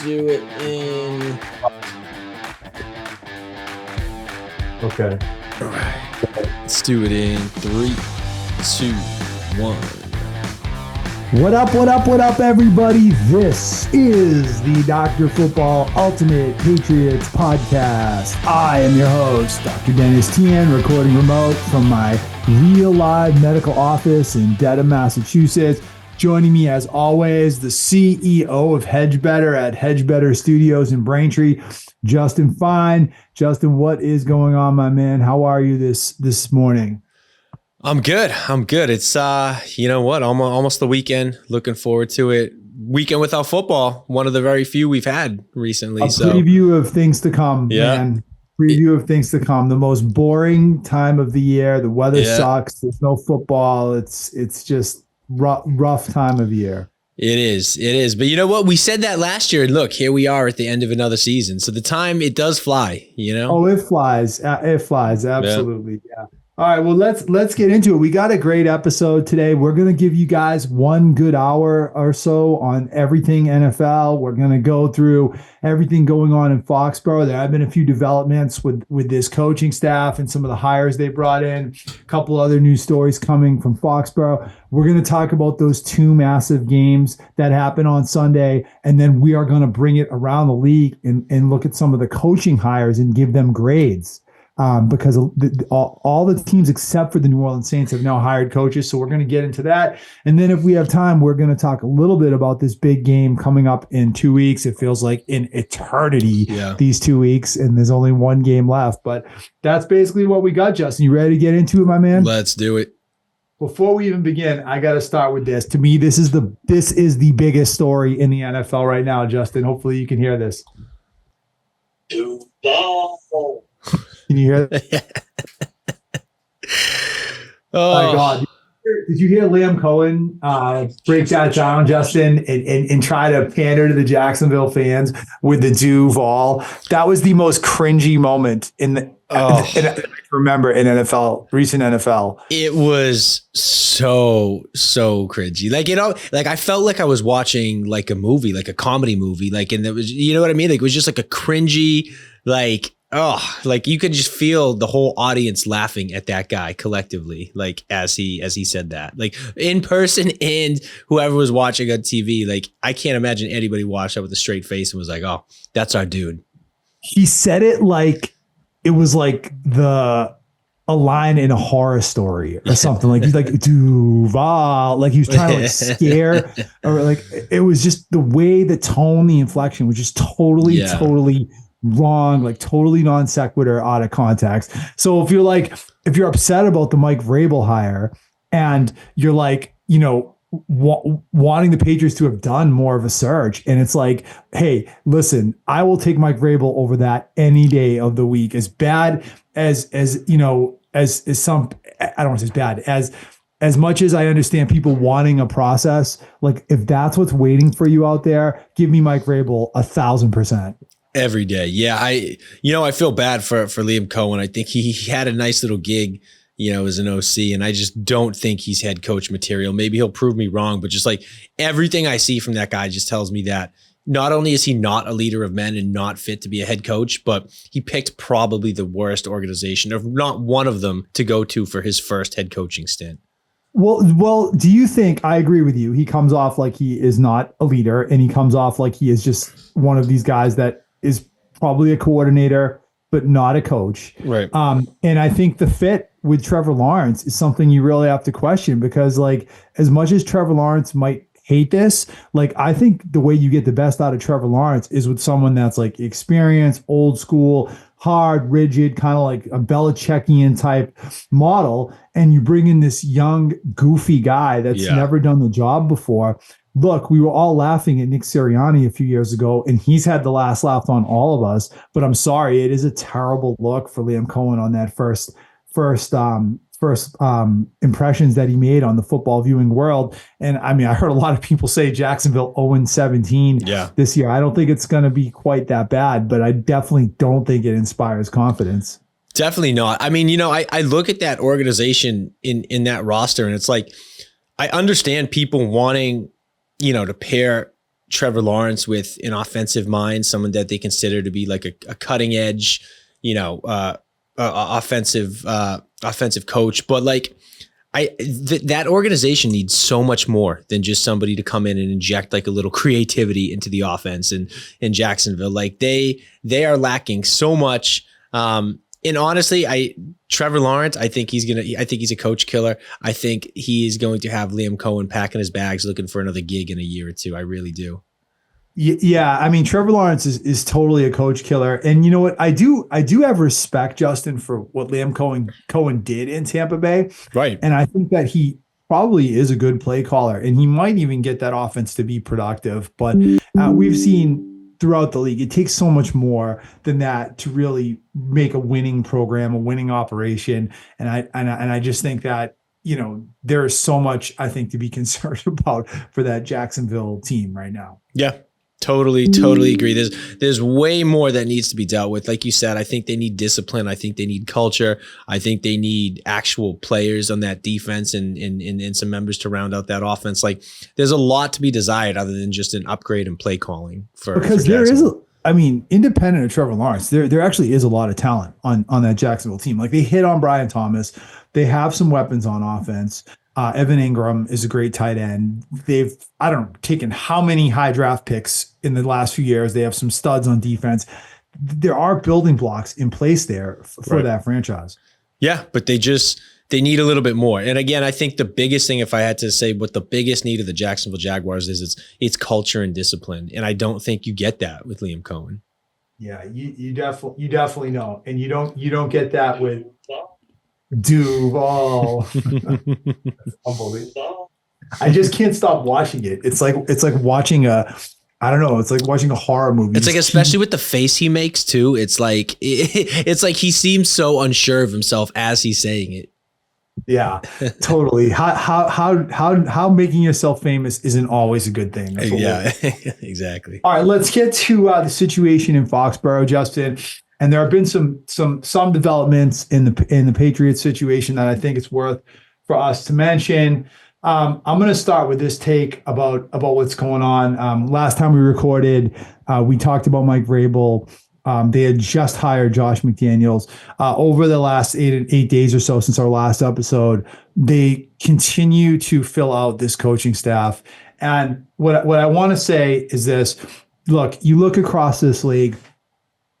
do it in. Okay. All right. Let's do it in 3, 2, 1. What up, everybody? This is the Dr. Football Ultimate Patriots Podcast. I am your host, Dr. Dennis Tien, recording remote from my real live medical office in Dedham, Massachusetts. Joining me, as always, the CEO of HedgeBetter at HedgeBetter Studios in Braintree, Justin Fine. Justin, what is going on, my man? How are you this morning? I'm good. It's you know what? Almost the weekend. Looking forward to it. Weekend without football. One of the very few we've had recently. A preview of things to come, yeah. Man. Preview of things to come. The most boring time of the year. The weather sucks. There's no football. It's just rough time of year. It is. But you know what? We said that last year. Look, here we are at the end of another season. So the time, it does fly, you know? Oh, it flies. It flies. Absolutely. Yeah. All right. Well, let's get into it. We got a great episode today. We're going to give you guys 1 good hour or so on everything NFL. We're going to go through everything going on in Foxborough. There have been a few developments with this coaching staff and some of the hires they brought in. A couple other news stories coming from Foxborough. We're going to talk about those 2 massive games that happened on Sunday, and then we are going to bring it around the league and look at some of the coaching hires and give them grades. Because all the teams except for the New Orleans Saints have now hired coaches. So we're going to get into that. And then if we have time, we're going to talk a little bit about this big game coming up in 2 weeks. It feels like an eternity, these 2 weeks, and there's only 1 game left. But that's basically what we got, Justin. You ready to get into it, my man? Let's do it. Before we even begin, I got to start with this. To me, this is the biggest story in the NFL right now, Justin. Hopefully you can hear this. Duval. Can you hear that? Oh my God. Did you hear Liam Cohen break that down, Justin, and try to pander to the Jacksonville fans with the Duval? That was the most cringy moment I remember in recent NFL. It was so cringy. Like I felt like I was watching like a movie, like a comedy movie. Like, and it was, you know what I mean? Like, it was just like a cringy, like you could just feel the whole audience laughing at that guy collectively, like as he said that, like in person and whoever was watching on TV. Like, I can't imagine anybody watched that with a straight face and was like, "Oh, that's our dude." He said it like it was like a line in a horror story or something. Like he's like Duval, like he was trying to like scare, or like it was just the way, the tone, the inflection was just totally wrong, like totally non sequitur, out of context. So if you're upset about the Mike Vrabel hire and you're like, you know, wanting the Patriots to have done more of a search, and it's like, hey, listen, I will take Mike Vrabel over that any day of the week. As bad as you know, as some, I don't want to say as bad as much as I understand people wanting a process, like if that's what's waiting for you out there, give me Mike Vrabel 1,000%. Every day. Yeah. I feel bad for Liam Cohen. I think he had a nice little gig, you know, as an OC, and I just don't think he's head coach material. Maybe he'll prove me wrong, but just like everything I see from that guy just tells me that not only is he not a leader of men and not fit to be a head coach, but he picked probably the worst organization, or not one of them, to go to for his first head coaching stint. Well, do you think, I agree with you, he comes off like he is not a leader, and he comes off like he is just one of these guys that is probably a coordinator, but not a coach. Right. And I think the fit with Trevor Lawrence is something you really have to question, because like, as much as Trevor Lawrence might hate this, like, I think the way you get the best out of Trevor Lawrence is with someone that's like experienced, old school, hard, rigid, kind of like a Belichickian type model. And you bring in this young, goofy guy that's never done the job before. Look, we were all laughing at Nick Sirianni a few years ago, and he's had the last laugh on all of us. But I'm sorry, it is a terrible look for Liam Cohen on that first impressions that he made on the football viewing world. And I mean, I heard a lot of people say Jacksonville 0-17 this year. I don't think it's going to be quite that bad, but I definitely don't think it inspires confidence. Definitely not. I mean, you know, I look at that organization in that roster, and it's like, I understand people wanting, you know, to pair Trevor Lawrence with an offensive mind, someone that they consider to be like a cutting edge, offensive coach. But like, that organization needs so much more than just somebody to come in and inject like a little creativity into the offense in Jacksonville. Like they are lacking so much. And honestly, Trevor Lawrence, I think he's a coach killer. I think he's going to have Liam Cohen packing his bags, looking for another gig in a year or two. I really do. Yeah, I mean, Trevor Lawrence is totally a coach killer, and you know what? I do have respect, Justin, for what Liam Cohen did in Tampa Bay, right? And I think that he probably is a good play caller, and he might even get that offense to be productive. But we've seen throughout the league, it takes so much more than that to really make a winning program, a winning operation, and I just think that there is so much I think to be concerned about for that Jacksonville team right now. Yeah. Totally agree. There's way more that needs to be dealt with. Like you said, I think they need discipline. I think they need culture. I think they need actual players on that defense and some members to round out that offense. Like there's a lot to be desired other than just an upgrade in play calling because there is, independent of Trevor Lawrence, there actually is a lot of talent on that Jacksonville team. Like they hit on Brian Thomas. They have some weapons on offense. Evan Ingram is a great tight end. They've, taken how many high draft picks in the last few years. They have some studs on defense. There are building blocks in place there for that franchise. Yeah, but they need a little bit more. And again, I think the biggest thing, if I had to say what the biggest need of the Jacksonville Jaguars is, it's culture and discipline. And I don't think you get that with Liam Cohen. Yeah, you definitely know. And you don't get that with Duval. Unbelievable. I just can't stop watching it. It's like watching it's like watching a horror movie. It's like, especially with the face he makes too. It's like he seems so unsure of himself as he's saying it. Yeah, totally. How making yourself famous isn't always a good thing. Yeah, exactly. All right, let's get to the situation in Foxborough, Justin. And there have been some developments in the Patriots situation that I think it's worth for us to mention. I'm going to start with this take about what's going on. Last time we recorded, we talked about Mike Vrabel. They had just hired Josh McDaniels. Over the last 8 days or so since our last episode, they continue to fill out this coaching staff. And what I want to say is this. Look, you look across this league,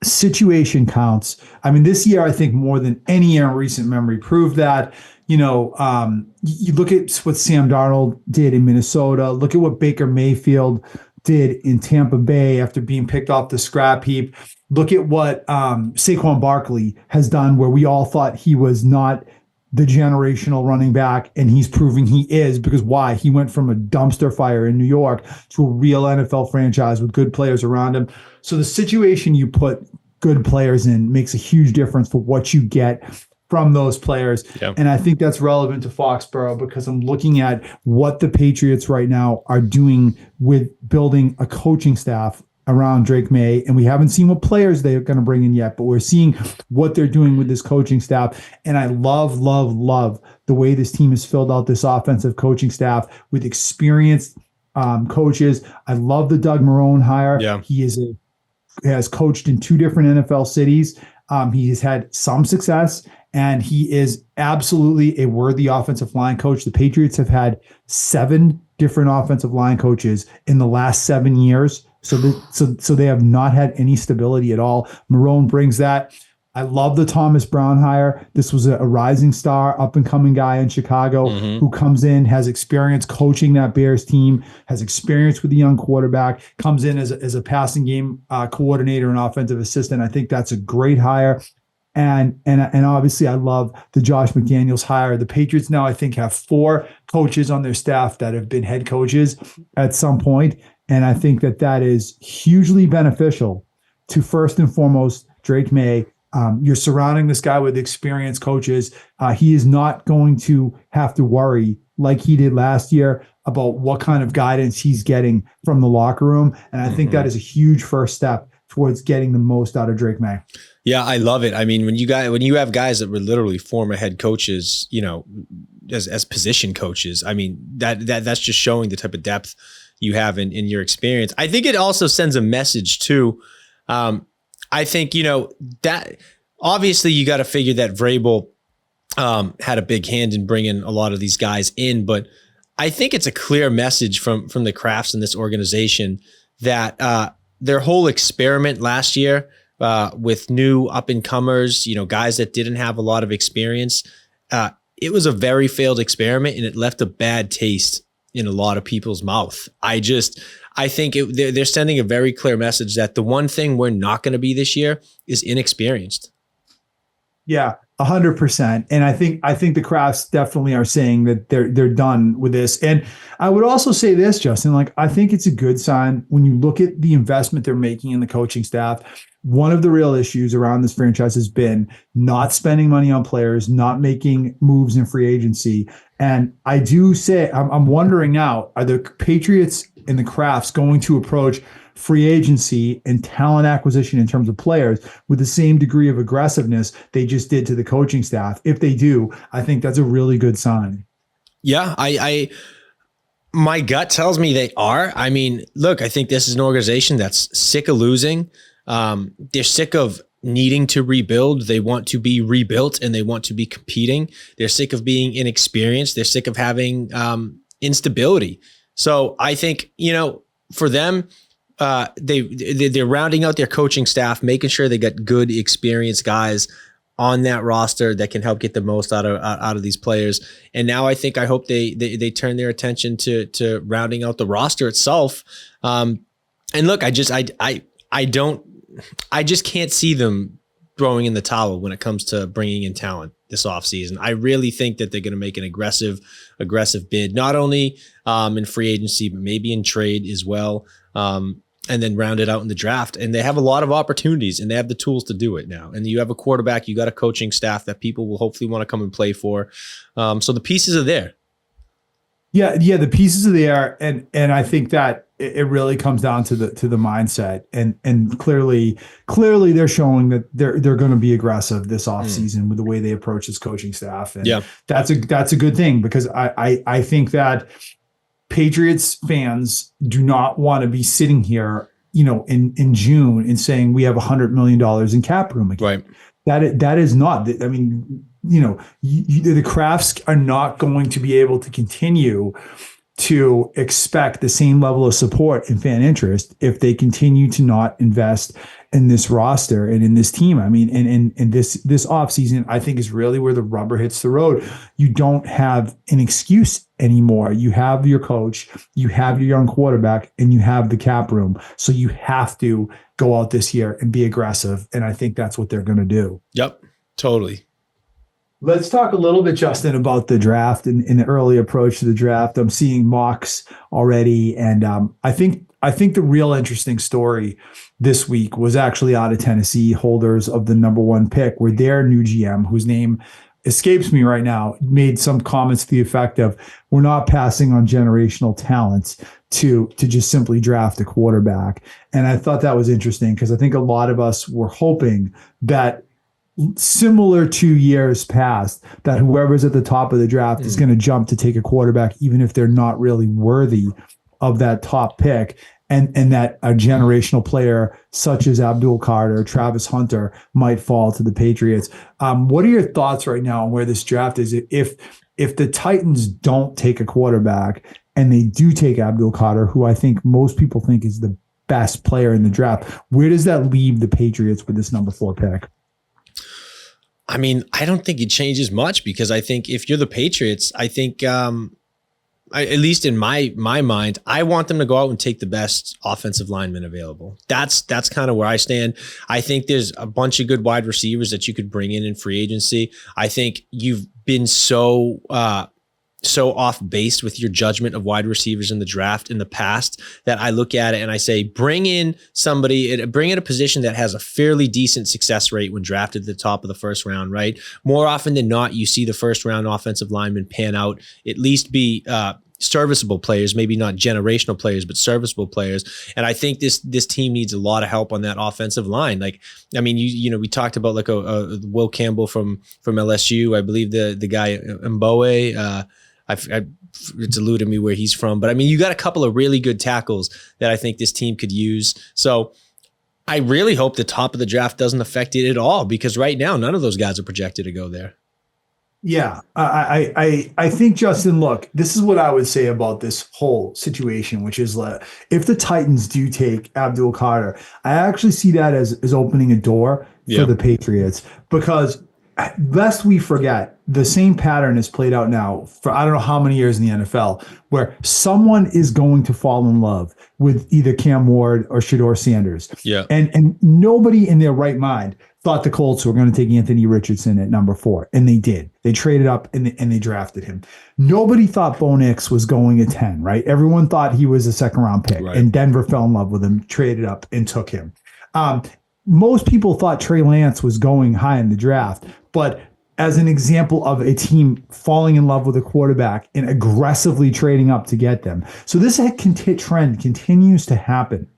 situation counts. I mean, this year, I think more than any year in recent memory proved that. You look at what Sam Darnold did in Minnesota. Look at what Baker Mayfield did in Tampa Bay after being picked off the scrap heap. Look at what Saquon Barkley has done, where we all thought he was not the generational running back, and he's proving he is, because why? He went from a dumpster fire in New York to a real NFL franchise with good players around him. So the situation you put good players in makes a huge difference for what you get from those players. Yep. And I think that's relevant to Foxborough because I'm looking at what the Patriots right now are doing with building a coaching staff around Drake May. And we haven't seen what players they're going to bring in yet, but we're seeing what they're doing with this coaching staff. And I love the way this team has filled out this offensive coaching staff with experienced coaches. I love the Doug Marrone hire. Yeah. He has coached in 2 different NFL cities. He has had some success, and he is absolutely a worthy offensive line coach. The Patriots have had 7 different offensive line coaches in the last 7 years. So they have not had any stability at all. Marrone brings that. I love the Thomas Brown hire. This was a rising star, up-and-coming guy in Chicago who comes in, has experience coaching that Bears team, has experience with a young quarterback, comes in as a passing game coordinator and offensive assistant. I think that's a great hire. And obviously, I love the Josh McDaniels hire. The Patriots now, I think, have 4 coaches on their staff that have been head coaches at some point. And I think that is hugely beneficial to, first and foremost, Drake May. You're surrounding this guy with experienced coaches. He is not going to have to worry like he did last year about what kind of guidance he's getting from the locker room. And I think that is a huge first step towards getting the most out of Drake May. Yeah, I love it. I mean, when you have guys that were literally former head coaches, as position coaches, I mean, that's just showing the type of depth you have in your experience. I think it also sends a message too. I think, that obviously you got to figure that Vrabel had a big hand in bringing a lot of these guys in, but I think it's a clear message from the Krafts in this organization that their whole experiment last year with new up and comers, guys that didn't have a lot of experience, it was a very failed experiment, and it left a bad taste in a lot of people's mouth. I think they're sending a very clear message that the one thing we're not going to be this year is inexperienced. Yeah, 100%. And I think the Krafts definitely are saying that they're done with this. And I would also say this, Justin, like, I think it's a good sign when you look at the investment they're making in the coaching staff. One of the real issues around this franchise has been not spending money on players, not making moves in free agency. And I do say, I'm wondering now, are the Patriots and the Krafts going to approach free agency and talent acquisition in terms of players with the same degree of aggressiveness they just did to the coaching staff? If they do, I think that's a really good sign. Yeah, my gut tells me they are. I mean, look, I think this is an organization that's sick of losing. They're sick of needing to rebuild. They want to be rebuilt, and they want to be competing. They're sick of being inexperienced. They're sick of having instability. So I think, for them, they're rounding out their coaching staff, making sure they got good, experienced guys on that roster that can help get the most out of these players. And now I hope they turn their attention to rounding out the roster itself. And look, I just can't see them throwing in the towel when it comes to bringing in talent this offseason. I really think that they're going to make an aggressive bid, not only in free agency, but maybe in trade as well. And then round it out in the draft. And they have a lot of opportunities, and they have the tools to do it now. And you have a quarterback, you got a coaching staff that people will hopefully want to come and play for. So the pieces are there. Yeah, the pieces are there, and I think that it really comes down to the mindset, and clearly they're showing that they're going to be aggressive this offseason with the way they approach this coaching staff, and that's a good thing, because I think that Patriots fans do not want to be sitting here, in June and saying we have $100 million in cap room again. Right. That is not. I mean, the Krafts are not going to be able to continue to expect the same level of support and fan interest if they continue to not invest in this roster and in this team. I mean, and this offseason, I think, is really where the rubber hits the road. You don't have an excuse anymore. You have your coach, you have your young quarterback, and you have the cap room. So you have to go out this year and be aggressive. And I think that's what they're going to do. Yep, totally. Let's talk a little bit, Justin, about the draft and the early approach to the draft. I'm seeing mocks already, and I think the real interesting story this week was actually out of Tennessee. Holders of the number 1 pick, where their new GM, whose name escapes me right now, made some comments to the effect of, we're not passing on generational talents to just simply draft a quarterback. And I thought that was interesting, because I think a lot of us were hoping that, similar to years past, that whoever's at the top of the draft is going to jump to take a quarterback, even if they're not really worthy of that top pick. And that a generational player such as Abdul Carter, Travis Hunter might fall to the Patriots. What are your thoughts right now on where this draft is? If the Titans don't take a quarterback and they do take Abdul Carter, who I think most people think is the best player in the draft, where does that leave the Patriots with this number 4 pick? I mean, I don't think it changes much, because I think if you're the Patriots, I think, at least in my mind, I want them to go out and take the best offensive lineman available. That's kind of where I stand. I think there's a bunch of good wide receivers that you could bring in free agency. I think you've been so off base with your judgment of wide receivers in the draft in the past that I look at it and I say, bring in a position that has a fairly decent success rate when drafted at the top of the first round, right? More often than not, you see the first round offensive linemen pan out, at least be serviceable players, maybe not generational players, but serviceable players. And I think this team needs a lot of help on that offensive line. Like, I mean, we talked about like a Will Campbell from LSU. I believe the guy Mbowe, I it's eluded me where he's from. But I mean, you got a couple of really good tackles that I think this team could use. So I really hope the top of the draft doesn't affect it at all, because right now, none of those guys are projected to go there. Yeah, I think, Justin, look, this is what I would say about this whole situation, which is if the Titans do take Abdul Carter, I actually see that as opening a door for the Patriots, because lest we forget, the same pattern is played out now for I don't know how many years in the NFL, where someone is going to fall in love with either Cam Ward or Shedeur Sanders. Yeah. And nobody in their right mind thought the Colts were going to take Anthony Richardson at number 4, and they did. They traded up and they drafted him. Nobody thought Bo Nix was going at 10, right? Everyone thought he was a second-round pick, and Denver fell in love with him, traded up, and took him. Most people thought Trey Lance was going high in the draft, but as an example of a team falling in love with a quarterback and aggressively trading up to get them. So this trend continues to happen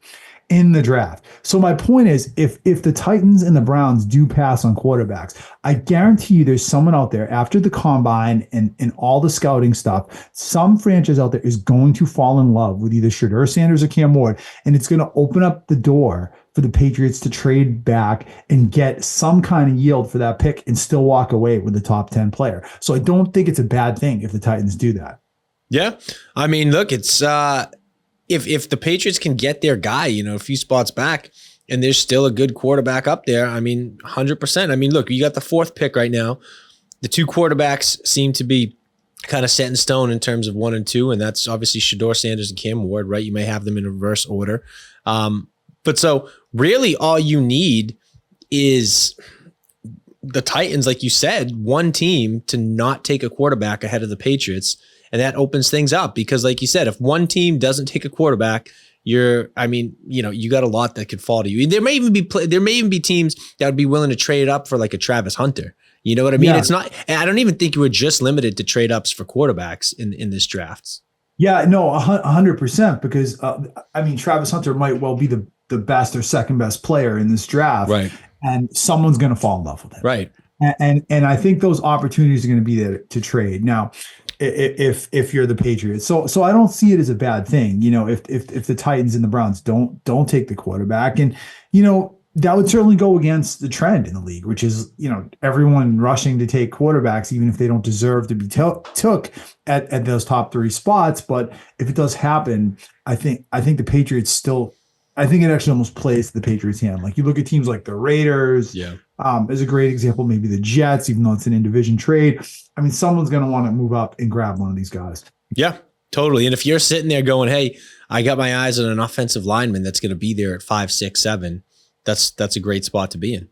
in the draft. So my point is, if the Titans and the Browns do pass on quarterbacks, I guarantee you there's someone out there after the combine and all the scouting stuff, some franchise out there is going to fall in love with either Shedeur Sanders or Cam Ward, and it's going to open up the door for the Patriots to trade back and get some kind of yield for that pick and still walk away with the top 10 player. So I don't think it's a bad thing if the Titans do that. Yeah. I mean, look, it's if the Patriots can get their guy, a few spots back, and there's still a good quarterback up there, I mean, 100%. I mean, look, you got the 4th pick right now. The 2 quarterbacks seem to be kind of set in stone in terms of 1 and 2, and that's obviously Shedeur Sanders and Cam Ward, right? You may have them in reverse order. But so really all you need is the Titans, like you said, one team to not take a quarterback ahead of the Patriots. And that opens things up, because like you said, if one team doesn't take a quarterback, you got a lot that could fall to you. There may even be teams that would be willing to trade up for like a Travis Hunter. You know what I mean? Yeah. It's not, I don't even think you were just limited to trade ups for quarterbacks in this draft. Yeah, no, 100%, because Travis Hunter might well be the best or second best player in this draft, right? And someone's going to fall in love with him, right? And I think those opportunities are going to be there to trade. Now, if you're the Patriots, so I don't see it as a bad thing. If the Titans and the Browns don't take the quarterback, and that would certainly go against the trend in the league, which is everyone rushing to take quarterbacks, even if they don't deserve to be took at those top 3 spots. But if it does happen, I think the Patriots still. I think it actually almost plays to the Patriots' hand. Like you look at teams like the Raiders, as a great example, maybe the Jets, even though it's an in-division trade. I mean, someone's going to want to move up and grab one of these guys. Yeah, totally. And if you're sitting there going, hey, I got my eyes on an offensive lineman that's going to be there at 5, 6, 7, that's a great spot to be in.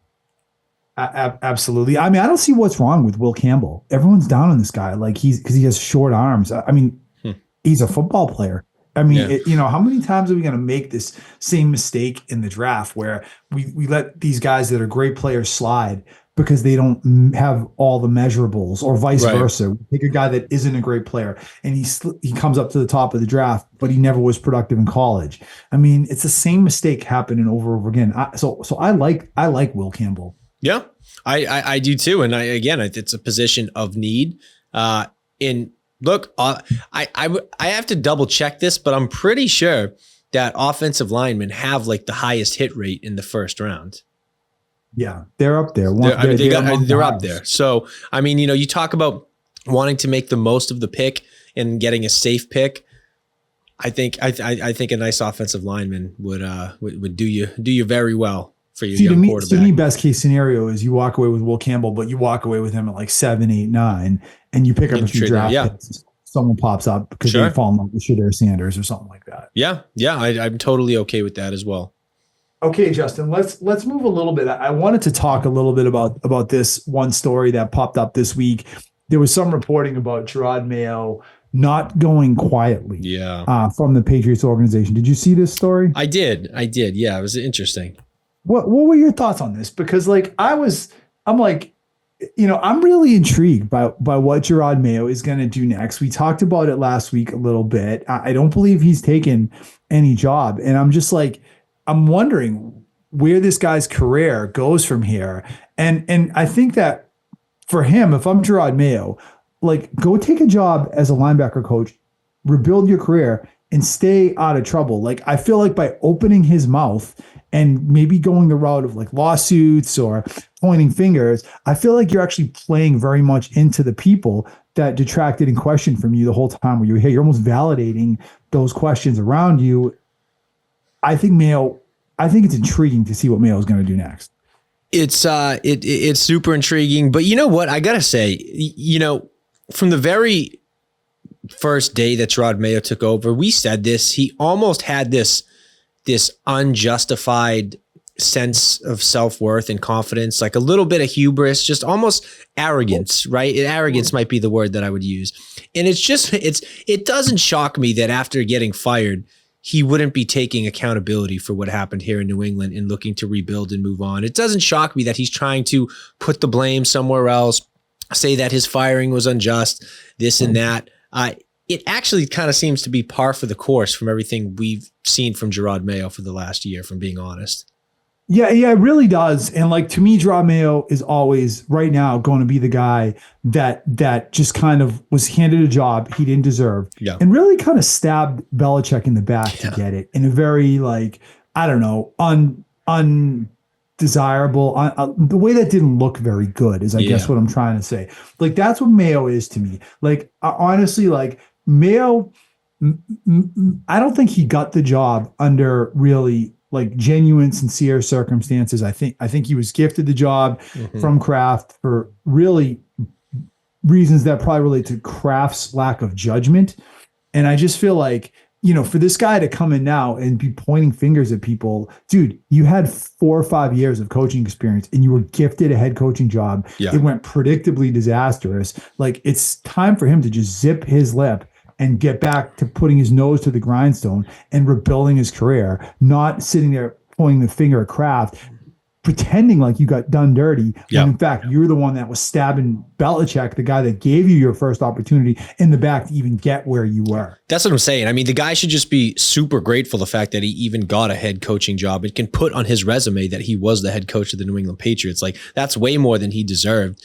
Absolutely. I mean, I don't see what's wrong with Will Campbell. Everyone's down on this guy. Because he has short arms. I mean, he's a football player. I mean, how many times are we going to make this same mistake in the draft where we let these guys that are great players slide because they don't have all the measurables, or vice versa? We take a guy that isn't a great player and he comes up to the top of the draft, but he never was productive in college. I mean, it's the same mistake happening over and over again. So I like Will Campbell. Yeah, I do too. And it's a position of need. Look, I have to double check this, but I'm pretty sure that offensive linemen have like the highest hit rate in the first round. Yeah, they're up there. They're up there. So, I mean, you talk about wanting to make the most of the pick and getting a safe pick. I think a nice offensive lineman would do you very well for your young quarterback. To me, best case scenario is you walk away with Will Campbell, but you walk away with him at like 7, 8, 9, and you pick up a few draft picks. Someone pops up because they fall in love with Shedeur Sanders or something like that. Yeah, I'm totally okay with that as well. Okay, Justin, let's move a little bit. I wanted to talk a little bit about this one story that popped up this week. There was some reporting about Gerard Mayo not going quietly from the Patriots organization. Did you see this story? I did. Yeah, it was interesting. What were your thoughts on this? Because I'm really intrigued by what Gerard Mayo is going to do next. We talked about it last week a little bit. I don't believe he's taken any job. And I'm wondering where this guy's career goes from here. And I think that for him, if I'm Gerard Mayo, go take a job as a linebacker coach rebuild your career, and stay out of trouble. Like, I feel like by opening his mouth and maybe going the route of like lawsuits or pointing fingers, I feel like you're actually playing very much into the people that detracted and questioned from you the whole time where you were here. You're almost validating those questions around you. I think it's intriguing to see what Mayo is going to do next. It's super intriguing, but you know what? I gotta say, from the very first day that Gerard Mayo took over, we said this. He almost had this unjustified sense of self-worth and confidence, like a little bit of hubris, just almost arrogance, right? Arrogance might be the word that I would use. And it doesn't shock me that after getting fired, he wouldn't be taking accountability for what happened here in New England and looking to rebuild and move on. It doesn't shock me that he's trying to put the blame somewhere else, say that his firing was unjust, this and that. It actually kind of seems to be par for the course from everything we've seen from Gerard Mayo for the last year, from being honest. Yeah, it really does. And like, to me, Gerard Mayo is always right now going to be the guy that just kind of was handed a job he didn't deserve, and really kind of stabbed Belichick in the back to get it in a very, like, I don't know, undesirable, the way that didn't look very good is, I guess, what I'm trying to say. Like, that's what Mayo is to me. Like, honestly, like, Mayo, I don't think he got the job under really like genuine, sincere circumstances. I think he was gifted the job from Kraft for really reasons that probably relate to Kraft's lack of judgment. And I just feel like, for this guy to come in now and be pointing fingers at people, dude, you had 4 or 5 years of coaching experience and you were gifted a head coaching job. It went predictably disastrous. Like, it's time for him to just zip his lip and get back to putting his nose to the grindstone and rebuilding his career, not sitting there pointing the finger at Kraft, pretending like you got done dirty, when in fact you're the one that was stabbing Belichick, the guy that gave you your first opportunity, in the back to even get where you were. That's what I'm saying. I mean, the guy should just be super grateful the fact that he even got a head coaching job. It can put on his resume that he was the head coach of the New England Patriots. Like, that's way more than he deserved.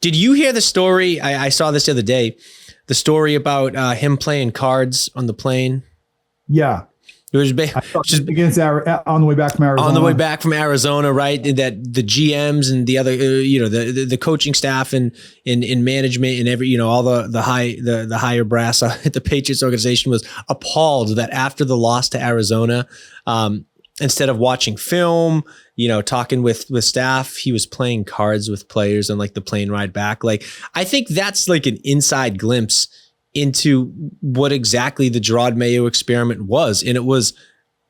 Did you hear the story? I saw this the other day. The story about him playing cards on the plane. Yeah. It was just against on the way back from Arizona. On the way back from Arizona, right? That the GMs and the other, the coaching staff and in management and every, all the higher brass at the Patriots organization was appalled that after the loss to Arizona, instead of watching film, talking with staff, he was playing cards with players on like the plane ride back. Like, I think that's like an inside glimpse into what exactly the Gerard Mayo experiment was. And it was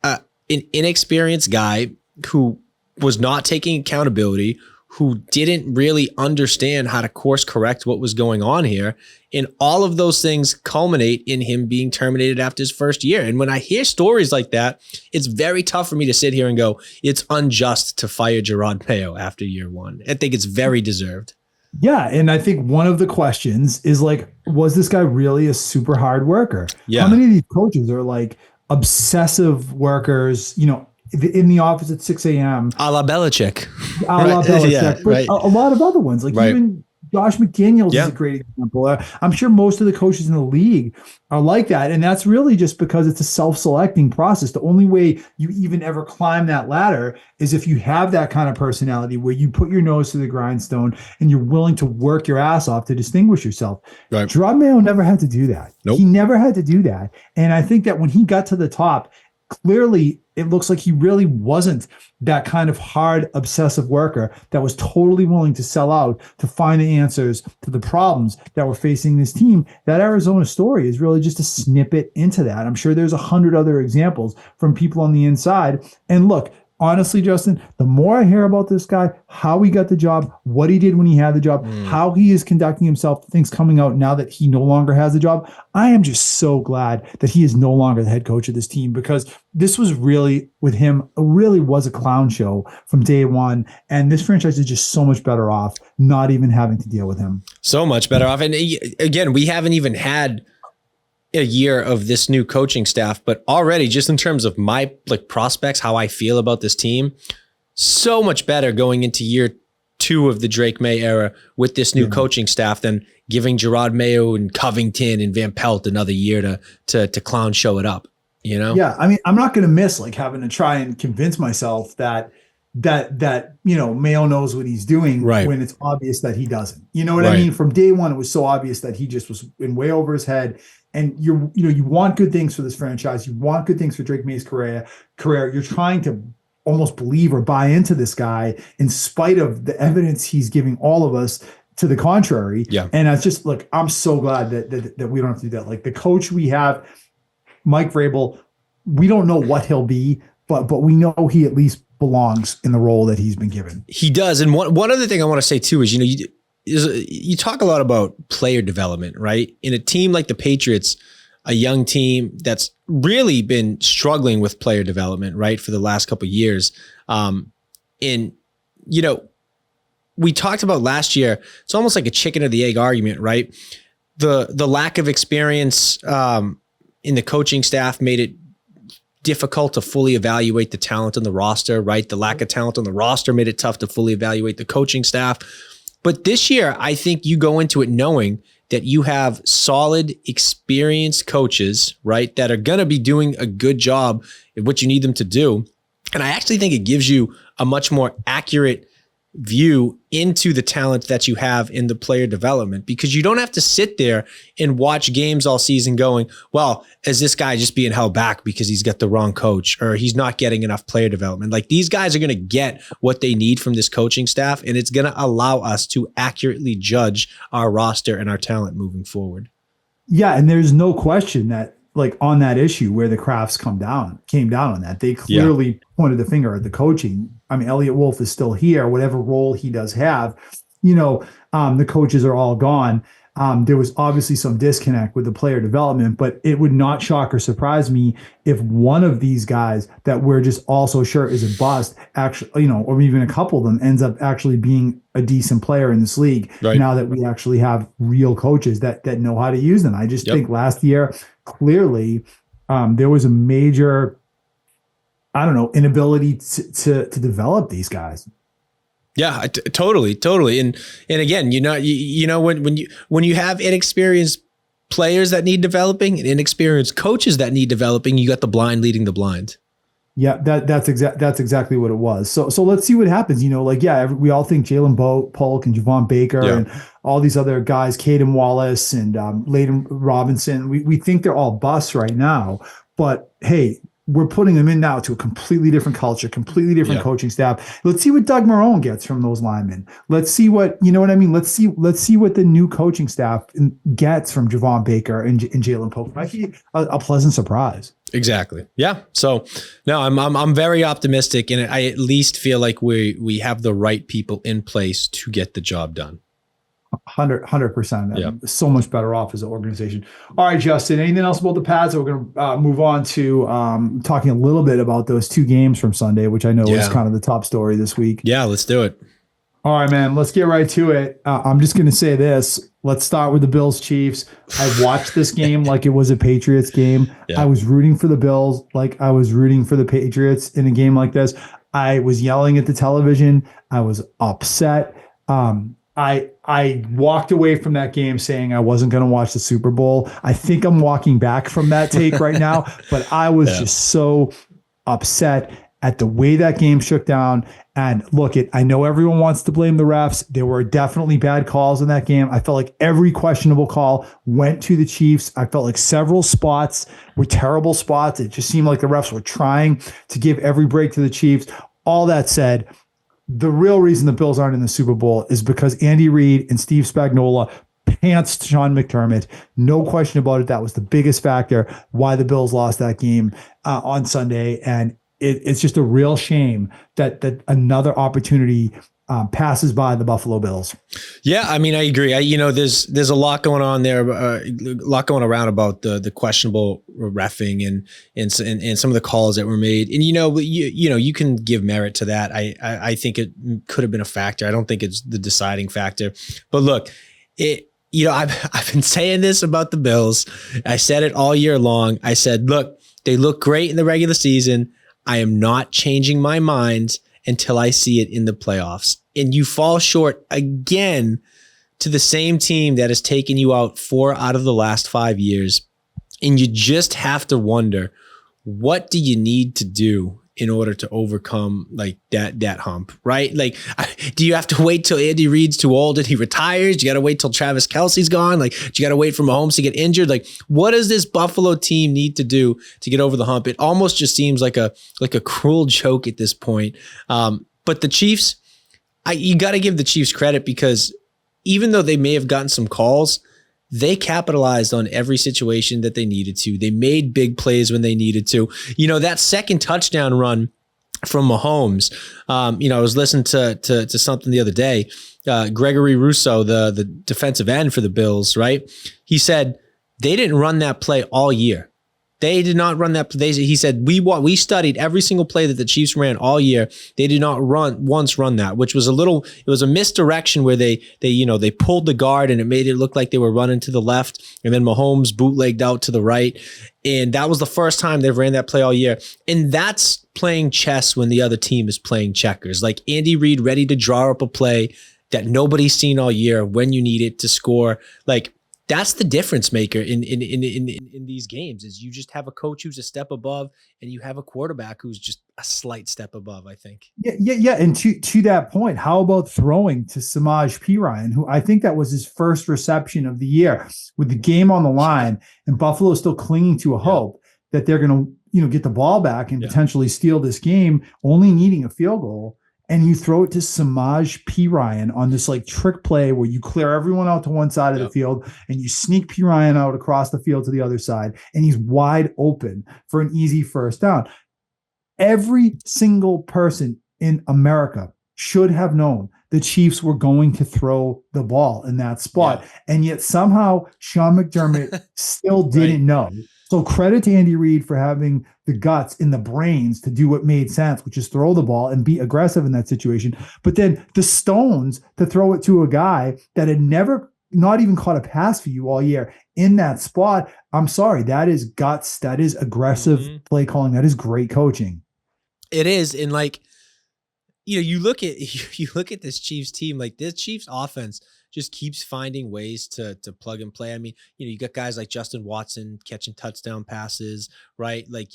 an inexperienced guy who was not taking accountability, who didn't really understand how to course correct what was going on here. And all of those things culminate in him being terminated after his first year. And when I hear stories like that, it's very tough for me to sit here and go, it's unjust to fire Gerard Mayo after year one. I think it's very deserved. Yeah. And I think one of the questions is like, was this guy really a super hard worker? Yeah. How many of these coaches are like obsessive workers, in the office at 6 a.m. A la Belichick. But a lot of other ones, like even Josh McDaniels is a great example. I'm sure most of the coaches in the league are like that. And that's really just because it's a self-selecting process. The only way you even ever climb that ladder is if you have that kind of personality where you put your nose to the grindstone and you're willing to work your ass off to distinguish yourself. Right. Gerard Mayo never had to do that. Nope. He never had to do that. And I think that when he got to the top, clearly it looks like he really wasn't that kind of hard, obsessive worker that was totally willing to sell out to find the answers to the problems that were facing this team. That Arizona story is really just a snippet into that. I'm sure there's 100 other examples from people on the inside. And look, honestly, Justin, the more I hear about this guy, how he got the job, what he did when he had the job, how he is conducting himself, things coming out now that he no longer has the job, I am just so glad that he is no longer the head coach of this team, because this was really, with him, really was a clown show from day one. And this franchise is just so much better off not even having to deal with him. So much better off. And again, we haven't even had a year of this new coaching staff, but already just in terms of my prospects, how I feel about this team, so much better going into year 2 of the Drake May era with this new coaching staff than giving Gerard Mayo and Covington and Van Pelt another year to clown show it up, you know? Yeah. I mean, I'm not going to miss like having to try and convince myself that Mayo knows what he's doing when it's obvious that he doesn't. You know what I mean? From day one, it was so obvious that he just was in way over his head. And you want good things for this franchise. You want good things for Drake May's career. You're trying to almost believe or buy into this guy in spite of the evidence he's giving all of us to the contrary. Yeah. And it's just, look, I'm so glad that we don't have to do that. Like the coach we have, Mike Vrabel, we don't know what he'll be, but we know he at least belongs in the role that he's been given. He does. And one other thing I want to say too is, you talk a lot about player development, right? In a team like the Patriots, a young team that's really been struggling with player development, right, for the last couple of years. We talked about last year, it's almost like a chicken or the egg argument, right? The lack of experience in the coaching staff made it difficult to fully evaluate the talent on the roster, right? The lack of talent on the roster made it tough to fully evaluate the coaching staff. But this year, I think you go into it knowing that you have solid, experienced coaches, right, that are going to be doing a good job at what you need them to do. And I actually think it gives you a much more accurate view into the talent that you have in the player development, because you don't have to sit there and watch games all season going, well, is this guy just being held back because he's got the wrong coach or he's not getting enough player development? Like, these guys are going to get what they need from this coaching staff, and it's going to allow us to accurately judge our roster and our talent moving forward. Yeah. And there's no question that, like, on that issue where the Crafts came down on that, they clearly pointed the finger at the coaching. I mean, Elliot Wolf is still here, whatever role he does have, the coaches are all gone. There was obviously some disconnect with the player development, but it would not shock or surprise me if one of these guys that we're just also sure is a bust actually, or even a couple of them ends up actually being a decent player in this league. Right. Now that we actually have real coaches that know how to use them. I just think last year, clearly, there was a major, inability to develop these guys. Yeah, totally. And again, when you have inexperienced players that need developing and inexperienced coaches that need developing, you got the blind leading the blind. Yeah, that's exactly what it was. So let's see what happens. We all think Jalen Polk and Javon Baker and all these other guys, Caden Wallace and Layden Robinson. We think they're all busts right now, but hey, we're putting them in now to a completely different culture, completely different coaching staff. Let's see what Doug Marrone gets from those linemen. Let's see what, Let's see what the new coaching staff gets from Javon Baker and Jalen Polk. Might be a pleasant surprise. Exactly. Yeah. So no, I'm very optimistic, and I at least feel like we have the right people in place to get the job done. 100%. Yeah. So much better off as an organization. All right, Justin, anything else about the Pats? We're going to move on to talking a little bit about those two games from Sunday, which I know is kind of the top story this week. Yeah, let's do it. All right, man, let's get right to it. I'm just going to say this. Let's start with the Bills Chiefs. I watched this game like it was a Patriots game. Yeah. I was rooting for the Bills like I was rooting for the Patriots in a game like this. I was yelling at the television. I was upset. I walked away from that game saying I wasn't going to watch the Super Bowl. I think I'm walking back from that take right now, but I was just so upset at the way that game shook down. And look, I know everyone wants to blame the refs. There were definitely bad calls in that game. I felt like every questionable call went to the Chiefs. I felt like several spots were terrible spots. It just seemed like the refs were trying to give every break to the Chiefs. All that said, the real reason the Bills aren't in the Super Bowl is because Andy Reid and Steve Spagnuolo pantsed Sean McDermott. No question about it. That was the biggest factor why the Bills lost that game on Sunday. And it's just a real shame that another opportunity passes by the Buffalo Bills. Yeah, I mean, I agree. There's a lot going on there, a lot going around about the questionable reffing and some of the calls that were made. And you can give merit to that. I think it could have been a factor. I don't think it's the deciding factor. But look, I've been saying this about the Bills. I said it all year long. I said, look, they look great in the regular season. I am not changing my mind until I see it in the playoffs. And you fall short again to the same team that has taken you out 4 out of the last 5 years. And you just have to wonder, what do you need to do in order to overcome like that hump, right? Like, do you have to wait till Andy Reid's too old and he retires? You got to wait till Travis Kelce's gone? Like, do you got to wait for Mahomes to get injured? Like, what does this Buffalo team need to do to get over the hump? It almost just seems like a cruel joke at this point. But the Chiefs, you got to give the Chiefs credit, because even though they may have gotten some calls, they capitalized on every situation that they needed to. They made big plays when they needed to. You know, that second touchdown run from Mahomes, I was listening to something the other day. Gregory Rousseau, the defensive end for the Bills, right? He said they didn't run that play all year. They did not run that. He said, we studied every single play that the Chiefs ran all year. They did not once run that, which was it was a misdirection where they pulled the guard and it made it look like they were running to the left, and then Mahomes bootlegged out to the right. And that was the first time they've ran that play all year. And that's playing chess when the other team is playing checkers. Like Andy Reid ready to draw up a play that nobody's seen all year when you need it to score. Like, that's the difference maker in these games, is you just have a coach who's a step above and you have a quarterback who's just a slight step above, I think. Yeah. And to that point, how about throwing to Samaj P. Ryan, who I think that was his first reception of the year with the game on the line, and Buffalo is still clinging to a hope that they're going to, get the ball back and potentially steal this game, only needing a field goal. And you throw it to Samaj P. Ryan on this like trick play where you clear everyone out to one side of the field and you sneak P. Ryan out across the field to the other side, and he's wide open for an easy first down. Every single person in America should have known the Chiefs were going to throw the ball in that spot. Yeah. And yet somehow Sean McDermott still didn't know. So credit to Andy Reid for having the guts and the brains to do what made sense, which is throw the ball and be aggressive in that situation. But then the stones to throw it to a guy that had not even caught a pass for you all year in that spot. I'm sorry, that is guts. That is aggressive play calling. That is great coaching. It is. And like, you look at this Chiefs team, like this Chiefs offense just keeps finding ways to plug and play. I mean, you got guys like Justin Watson catching touchdown passes, right? Like,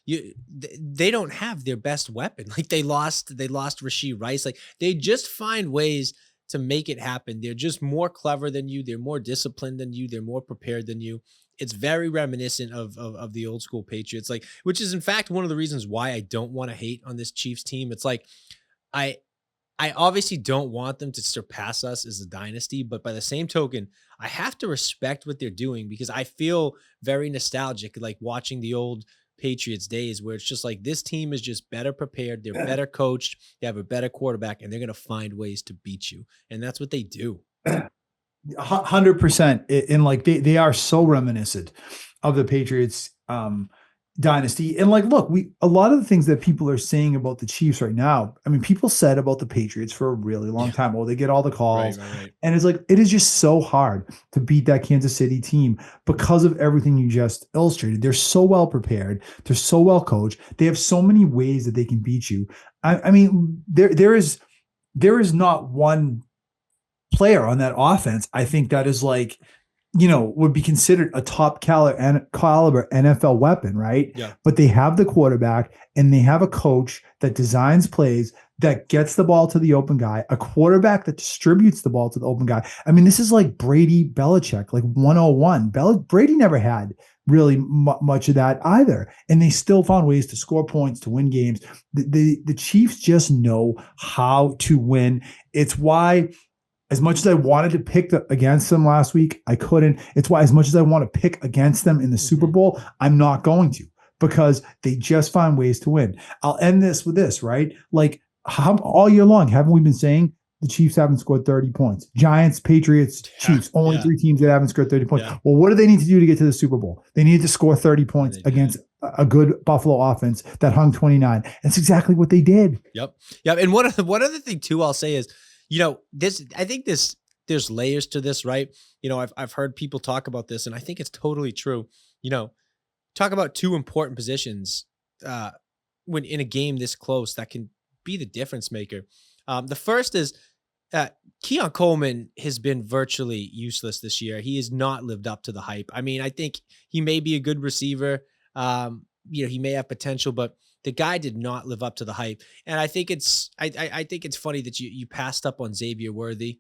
they don't have their best weapon. Like they lost Rashee Rice. Like they just find ways to make it happen. They're just more clever than you. They're more disciplined than you. They're more prepared than you. It's very reminiscent of the old school Patriots, like, which is in fact one of the reasons why I don't want to hate on this Chiefs team. It's like, I obviously don't want them to surpass us as a dynasty, but by the same token, I have to respect what they're doing, because I feel very nostalgic, like watching the old Patriots days where it's just like, this team is just better prepared. They're better coached. They have a better quarterback, and they're going to find ways to beat you. And that's what they do. 100%. And like, they are so reminiscent of the Patriots, dynasty. And like, look, a lot of the things that people are saying about the Chiefs right now, I mean, people said about the Patriots for a really long time. Well, they get all the calls. Right. And it's like, it is just so hard to beat that Kansas City team because of everything you just illustrated. They're so well prepared. They're so well coached. They have so many ways that they can beat you. I mean, there is not one player on that offense, I think, that is like, would be considered a top caliber NFL weapon, right? Yeah. But they have the quarterback, and they have a coach that designs plays, that gets the ball to the open guy, a quarterback that distributes the ball to the open guy. I mean, this is like Brady Belichick, like 101. Brady never had really much of that either, and they still found ways to score points, to win games. The Chiefs just know how to win. It's why, as much as I wanted to pick against them last week, I couldn't. It's why, as much as I want to pick against them in the Super Bowl, I'm not going to, because they just find ways to win. I'll end this with this, right? Like, all year long, haven't we been saying the Chiefs haven't scored 30 points? Giants, Patriots, Chiefs, only 3 teams that haven't scored 30 points. Yeah. Well, what do they need to do to get to the Super Bowl? They need to score 30 points against a good Buffalo offense that hung 29. That's exactly what they did. Yep. And one other thing too, I'll say is, I think there's layers to this, right? I've heard people talk about this, and I think it's totally true. Talk about 2 important positions when in a game this close that can be the difference maker. The first is Uh, Keon Coleman has been virtually useless this year. He has not lived up to the hype. I mean, I think he may be a good receiver. He may have potential, but the guy did not live up to the hype. And I think I think it's funny that you passed up on Xavier Worthy.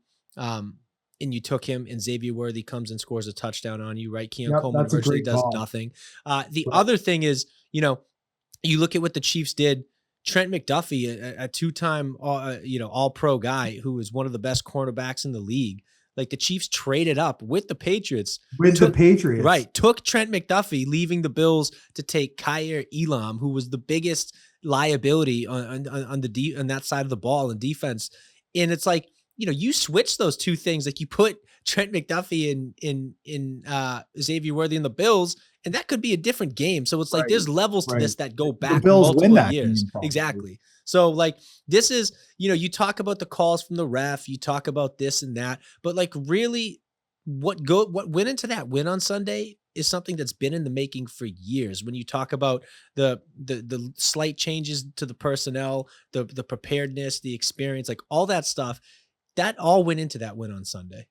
And you took him, and Xavier Worthy comes and scores a touchdown on you, right? Keon Yep, Coleman that's a virtually great does call. nothing. The Right. other thing is, you look at what the Chiefs did. Trent McDuffie, a two-time, all-pro guy who is one of the best cornerbacks in the league. Like the Chiefs traded up with the Patriots. With the Patriots. Right. Took Trent McDuffie, leaving the Bills to take Kyer Elam, who was the biggest liability on that side of the ball in defense. And it's like, you switch those two things. Like you put Trent McDuffie in Xavier Worthy in the Bills, and that could be a different game. So it's like there's levels to this that go back Bills win multiple that years. game, probably. Exactly. So like this is, you talk about the calls from the ref, you talk about this and that, but like really what went into that win on Sunday is something that's been in the making for years. When you talk about the slight changes to the personnel, the preparedness, the experience, like all that stuff, that all went into that win on Sunday.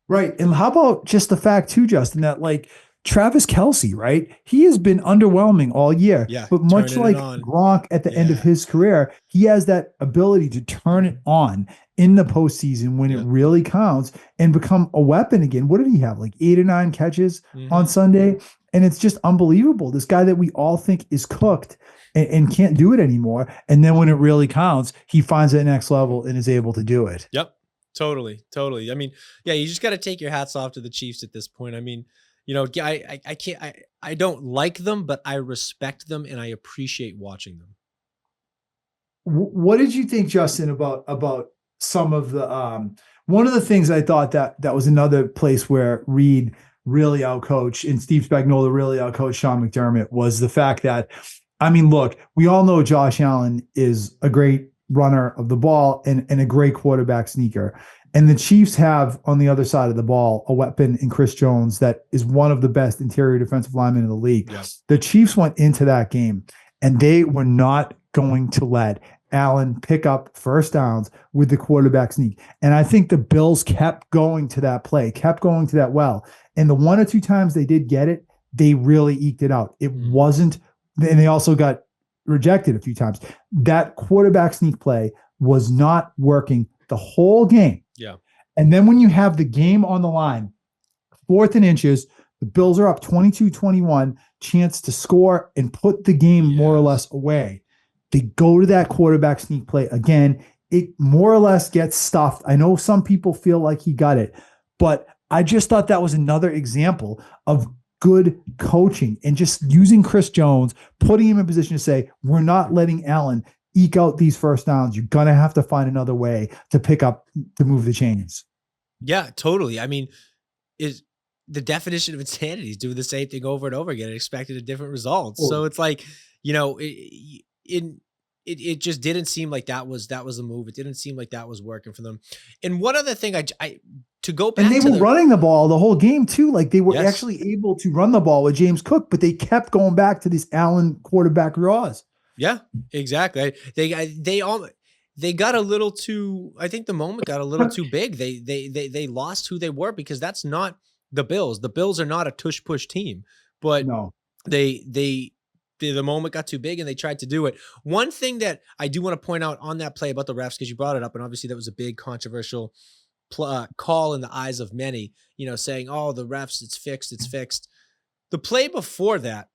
Right. And how about just the fact too, Justin, that like Travis Kelce, right? He has been underwhelming all year. Yeah, but much like Gronk at the end of his career, he has that ability to turn it on in the postseason when it really counts and become a weapon again. What did he have? Like 8 or 9 catches on Sunday? And it's just unbelievable. This guy that we all think is cooked and can't do it anymore. And then when it really counts, he finds that next level and is able to do it. Yep. Totally. I mean, yeah, you just got to take your hats off to the Chiefs at this point. I mean, I don't like them, but I respect them and I appreciate watching them. What did you think, Justin, about some of the one of the things I thought that was another place where Reed really outcoached and Steve Spagnuolo really outcoached Sean McDermott was the fact that, I mean, look, we all know Josh Allen is a great runner of the ball and a great quarterback sneaker. And the Chiefs have on the other side of the ball a weapon in Chris Jones that is one of the best interior defensive linemen in the league. Yes. The Chiefs went into that game and they were not going to let Allen pick up first downs with the quarterback sneak. And I think the Bills kept going to that play, kept going to that well. And the 1 or 2 times they did get it, they really eked it out. It wasn't, and they also got rejected a few times. That quarterback sneak play was not working the whole game. Yeah. And then when you have the game on the line, 4th and inches, the Bills are up 22-21, chance to score and put the game more or less away. They go to that quarterback sneak play again. It more or less gets stuffed. I know some people feel like he got it, but I just thought that was another example of good coaching and just using Chris Jones, putting him in position to say, we're not letting Allen eke out these first downs. You're going to have to find another way to move the chains. Yeah, totally. I mean, is the definition of insanity is doing the same thing over and over again and expecting a different result. So it's like, it just didn't seem like that was a move. It didn't seem like that was working for them. And one other thing to go back, and they were running the ball the whole game too. Like they were actually able to run the ball with James Cook, but they kept going back to these Allen quarterback draws. Yeah, exactly. They got a little too, I think the moment got a little too big. They lost who they were because that's not the Bills. The Bills are not a tush push team, but no, the moment got too big and they tried to do it. One thing that I do want to point out on that play about the refs, because you brought it up, and obviously that was a big controversial call in the eyes of many, saying, oh, the refs, it's fixed. The play before that,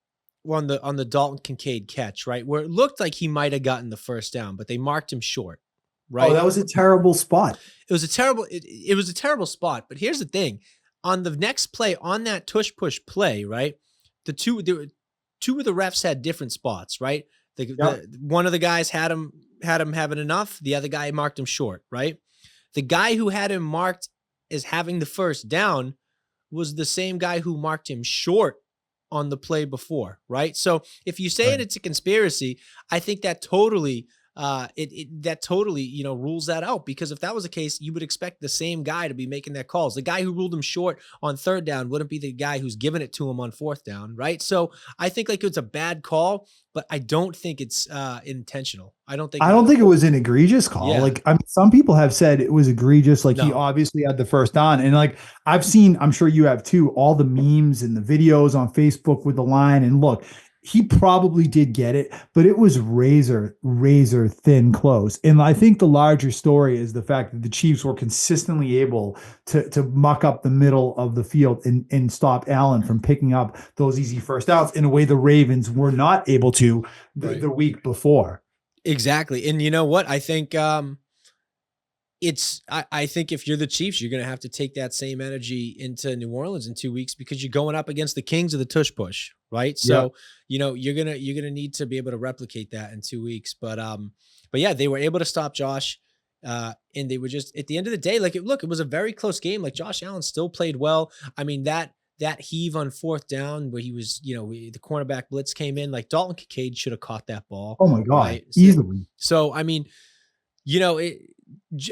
on the Dalton Kincaid catch, right, where it looked like he might have gotten the first down, but they marked him short, right? Oh, that was a terrible spot. It was a terrible spot. But here's the thing: on the next play, on that tush push play, right, two of the refs had different spots, right? One of the guys had him having enough. The other guy marked him short, right? The guy who had him marked as having the first down was the same guy who marked him short on the play before, right? So if you say it's a conspiracy, I think that totally that totally, rules that out, because if that was the case, you would expect the same guy to be making that calls. The guy who ruled him short on third down wouldn't be the guy who's giving it to him on fourth down, right? So I think like it's a bad call, but I don't think it's intentional. I don't think it was an egregious call. Yeah. Like, I mean, some people have said it was egregious. Like, he No. obviously had the first down. And like, I've seen, I'm sure you have too, all the memes and the videos on Facebook with the line. And look, he probably did get it, but it was razor thin close. And I think the larger story is the fact that the Chiefs were consistently able to muck up the middle of the field and stop Allen from picking up those easy first downs in a way the Ravens were not able to the week before. Exactly. And you know what? I think I think if you're the Chiefs, you're going to have to take that same energy into New Orleans in 2 weeks, because you're going up against the Kings of the tush push, right? So, you're going to need to be able to replicate that in 2 weeks. But yeah, they were able to stop Josh. And they were just, at the end of the day, like, it was a very close game. Like, Josh Allen still played well. I mean, that heave on fourth down where he was, the cornerback blitz came in, like, Dalton Kincaid should have caught that ball. Oh my God, right? easily. So, I mean,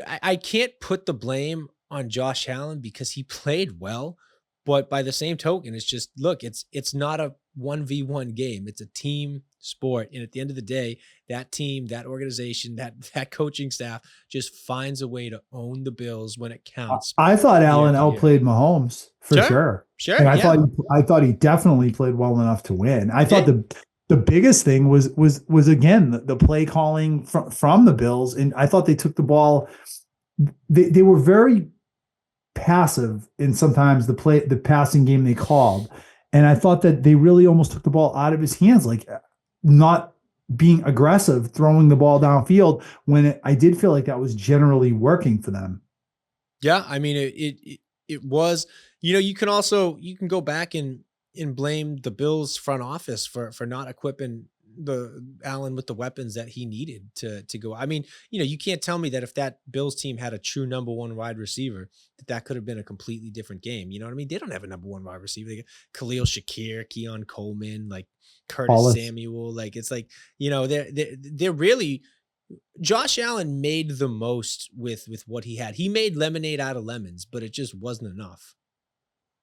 I can't put the blame on Josh Allen because he played well, but by the same token, it's just, look, it's not a 1v1 game. It's a team sport. And at the end of the day, that team, that organization, that coaching staff just finds a way to own the Bills when it counts. I thought Allen outplayed Mahomes for sure. Sure. And I thought he definitely played well enough to win. I thought the biggest thing was again the play calling from the Bills, and I thought they took the ball. They were very passive in sometimes the passing game they called, and I thought that they really almost took the ball out of his hands, like not being aggressive, throwing the ball downfield when I did feel like that was generally working for them. Yeah, I mean it was. You can go back and blame the Bills front office for not equipping the Allen with the weapons that he needed to go. I mean, you can't tell me that if that Bills team had a true number one wide receiver, that could have been a completely different game. You know what I mean? They don't have a number one wide receiver. They got Khalil Shakir, Keon Coleman, like Curtis Samuel. Like, it's like, they're really, Josh Allen made the most with what he had. He made lemonade out of lemons, but it just wasn't enough.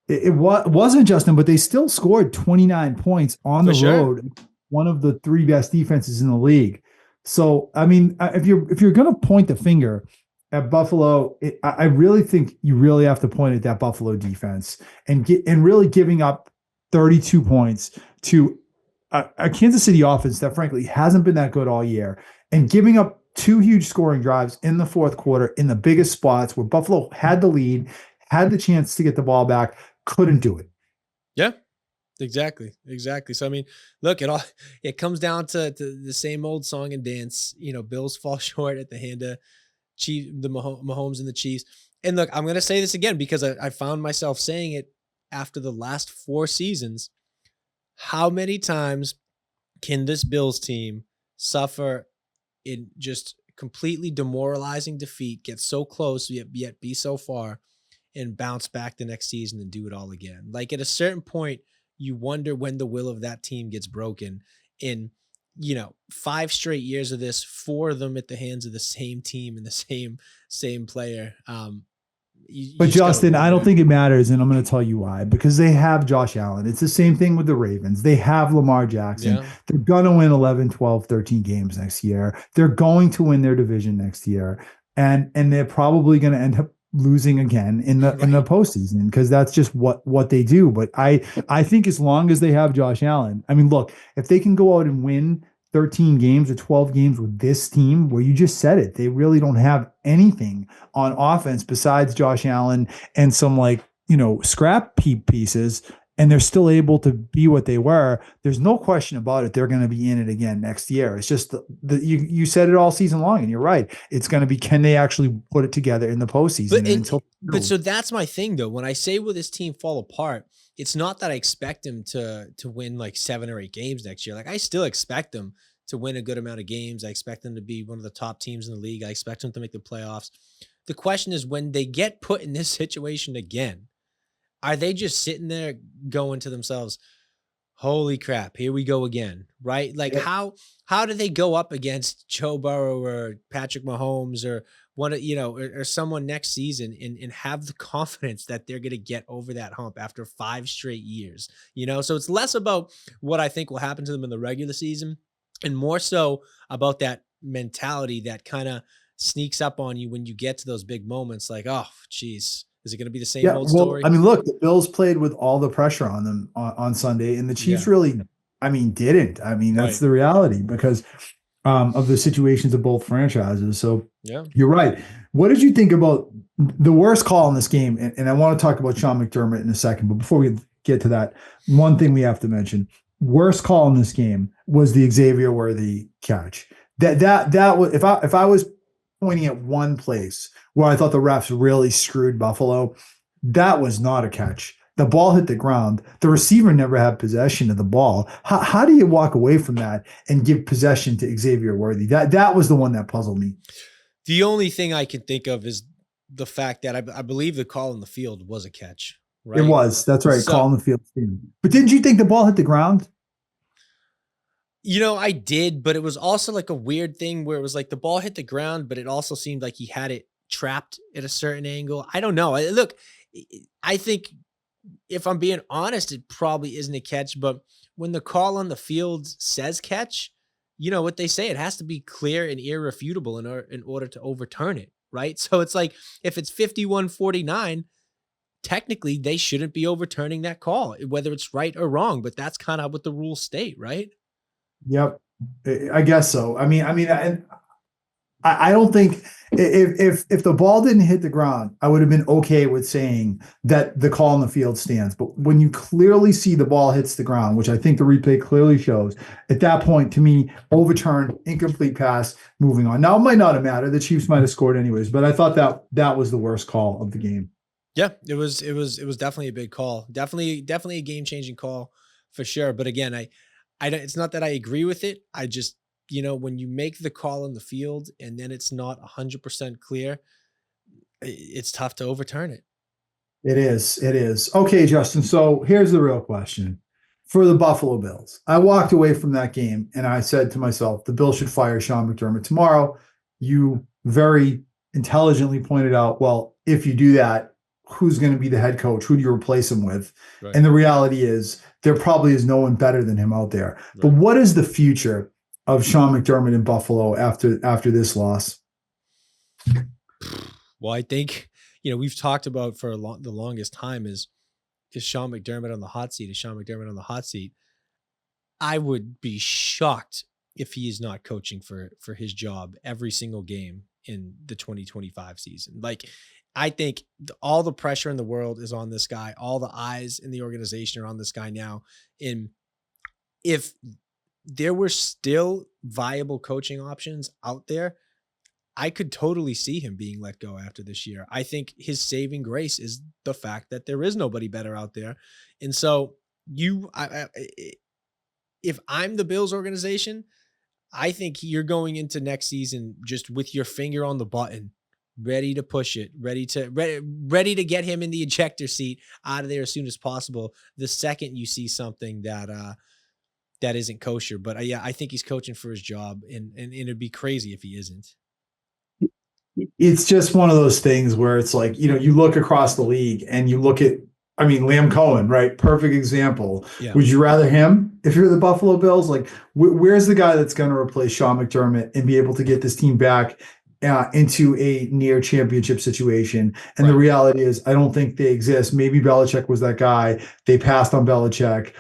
It wasn't, Justin, but they still scored 29 points on the road. One of the three best defenses in the league. So, I mean, if you're going to point the finger at Buffalo, I really think you really have to point at that Buffalo defense and really giving up 32 points to a Kansas City offense that frankly hasn't been that good all year, and giving up two huge scoring drives in the fourth quarter in the biggest spots where Buffalo had the lead, had the chance to get the ball back, couldn't do it. Yeah. Exactly. So, I mean, look, it comes down to the same old song and dance. Bills fall short at the hand of the Mahomes and the Chiefs. And look, I'm going to say this again because I found myself saying it after the last 4 seasons. How many times can this Bills team suffer in just completely demoralizing defeat, get so close, yet be so far, and bounce back the next season and do it all again? Like, at a certain point, you wonder when the will of that team gets broken. In 5 straight years of this, 4 of them at the hands of the same team and the same player. But Justin, I don't think it matters, and I'm going to tell you why. Because they have Josh Allen. It's the same thing with the Ravens. They have Lamar Jackson. Yeah. They're going to win 11, 12, 13 games next year. They're going to win their division next year. And they're probably going to end up losing again in the postseason, because that's just what they do. But I think as long as they have Josh Allen, I mean, look, if they can go out and win 13 games or 12 games with this team, where you just said it, they really don't have anything on offense besides Josh Allen and some scrap pieces, and they're still able to be what they were. There's no question about it. They're going to be in it again next year. It's just you said it all season long, and you're right. It's going to be, can they actually put it together in the postseason? But so that's my thing, though. When I say, will this team fall apart, it's not that I expect them to win like 7 or 8 games next year. Like, I still expect them to win a good amount of games. I expect them to be one of the top teams in the league. I expect them to make the playoffs. The question is, when they get put in this situation again, are they just sitting there going to themselves, Holy crap, here we go again, right? Like Yep. how do they go up against Joe Burrow or Patrick Mahomes or one of, or someone next season and have the confidence that they're going to get over that hump after 5 straight years, So it's less about what I think will happen to them in the regular season and more so about that mentality that kind of sneaks up on you when you get to those big moments like, oh, geez, is it going to be the same Yeah, old well, I story? mean, look, the Bills played with all the pressure on them on Sunday, and the Chiefs Yeah, really, I mean, didn't. I mean, that's right. the reality because of the situations of both franchises. So Yeah. you're right. What did you think about the worst call in this game? And I want to talk about Sean McDermott in a second, but before we get to that, one thing we have to mention: worst call in this game was the Xavier Worthy catch. That was if I was pointing at one place where I thought the refs really screwed Buffalo, that was not a catch. The ball hit the ground. The receiver never had possession of the ball. How do you walk away from that and give possession to Xavier Worthy? That was the one that puzzled me. The only thing I can think of is the fact that I believe the call in the field was a catch, It right? was. That's right. So, Call on the field. But didn't you think the ball hit the ground? I did, but it was also like a weird thing where it was like the ball hit the ground, but it also seemed like he had it trapped at a certain angle. I don't know. Look, I think if I'm being honest, it probably isn't a catch, but when the call on the field says catch, you know what they say, it has to be clear and irrefutable in order to overturn it, right? So it's like if it's 51-49, technically they shouldn't be overturning that call, whether it's right or wrong, but that's kind of what the rules state, right? Yep. I guess so. I don't think if the ball didn't hit the ground, I would have been okay with saying that the call on the field stands. But when you clearly see the ball hits the ground, which I think the replay clearly shows, at that point, to me, overturned, incomplete pass, moving on. Now it might not have mattered. The Chiefs might have scored anyways, but I thought that was the worst call of the game. Yeah, it was definitely a big call. Definitely a game-changing call for sure. But again, I don't, it's not that I agree with it. I just, when you make the call in the field and then it's not 100% clear, it's tough to overturn it. It is. It is. Okay, Justin. So here's the real question. For the Buffalo Bills, I walked away from that game and I said to myself, the Bills should fire Sean McDermott tomorrow. You very intelligently pointed out, well, if you do that, who's going to be the head coach? Who do you replace him with? Right. And the reality is, there probably is no one better than him out there. Right. But what is the future of Sean McDermott in Buffalo after this loss? Well, I think, we've talked about for the longest time is Sean McDermott on the hot seat? Is Sean McDermott on the hot seat? I would be shocked if he is not coaching for his job every single game in the 2025 season. Like, I think all the pressure in the world is on this guy. All the eyes in the organization are on this guy now. And if there were still viable coaching options out there, I could totally see him being let go after this year. I think his saving grace is the fact that there is nobody better out there. And so if I'm the Bills organization, I think you're going into next season just with your finger on the button, ready to push it, ready to get him in the ejector seat out of there as soon as possible. The second you see something that isn't kosher, but yeah, I think he's coaching for his job, and it'd be crazy if he isn't. It's just one of those things where it's like, you look across the league and you look at, Liam Cohen, right? Perfect example. Yeah. Would you rather him if you're the Buffalo Bills? Like, where's the guy that's going to replace Sean McDermott and be able to get this team back into a near championship situation? And The reality is, I don't think they exist. Maybe Belichick was that guy. They passed on Belichick.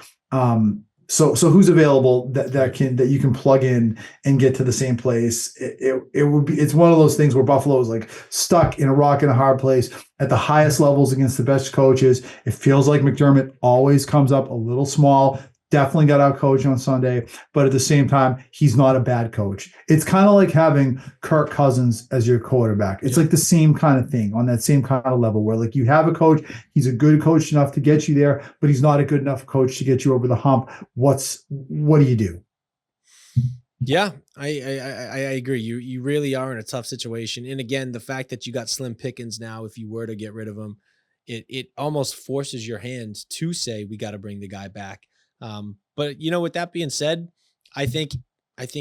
So who's available that you can plug in and get to the same place? It's one of those things where Buffalo is like stuck in a rock and a hard place at the highest levels against the best coaches. It feels like McDermott always comes up a little small. Definitely got out coached on Sunday, but at the same time, he's not a bad coach. It's kind of like having Kirk Cousins as your quarterback. It's like the same kind of thing on that same kind of level where like you have a coach, he's a good coach enough to get you there, but he's not a good enough coach to get you over the hump. What do you do? Yeah, I agree. You really are in a tough situation. And again, the fact that you got slim pickings now, if you were to get rid of him, it almost forces your hand to say, we got to bring the guy back. But with that being said, I think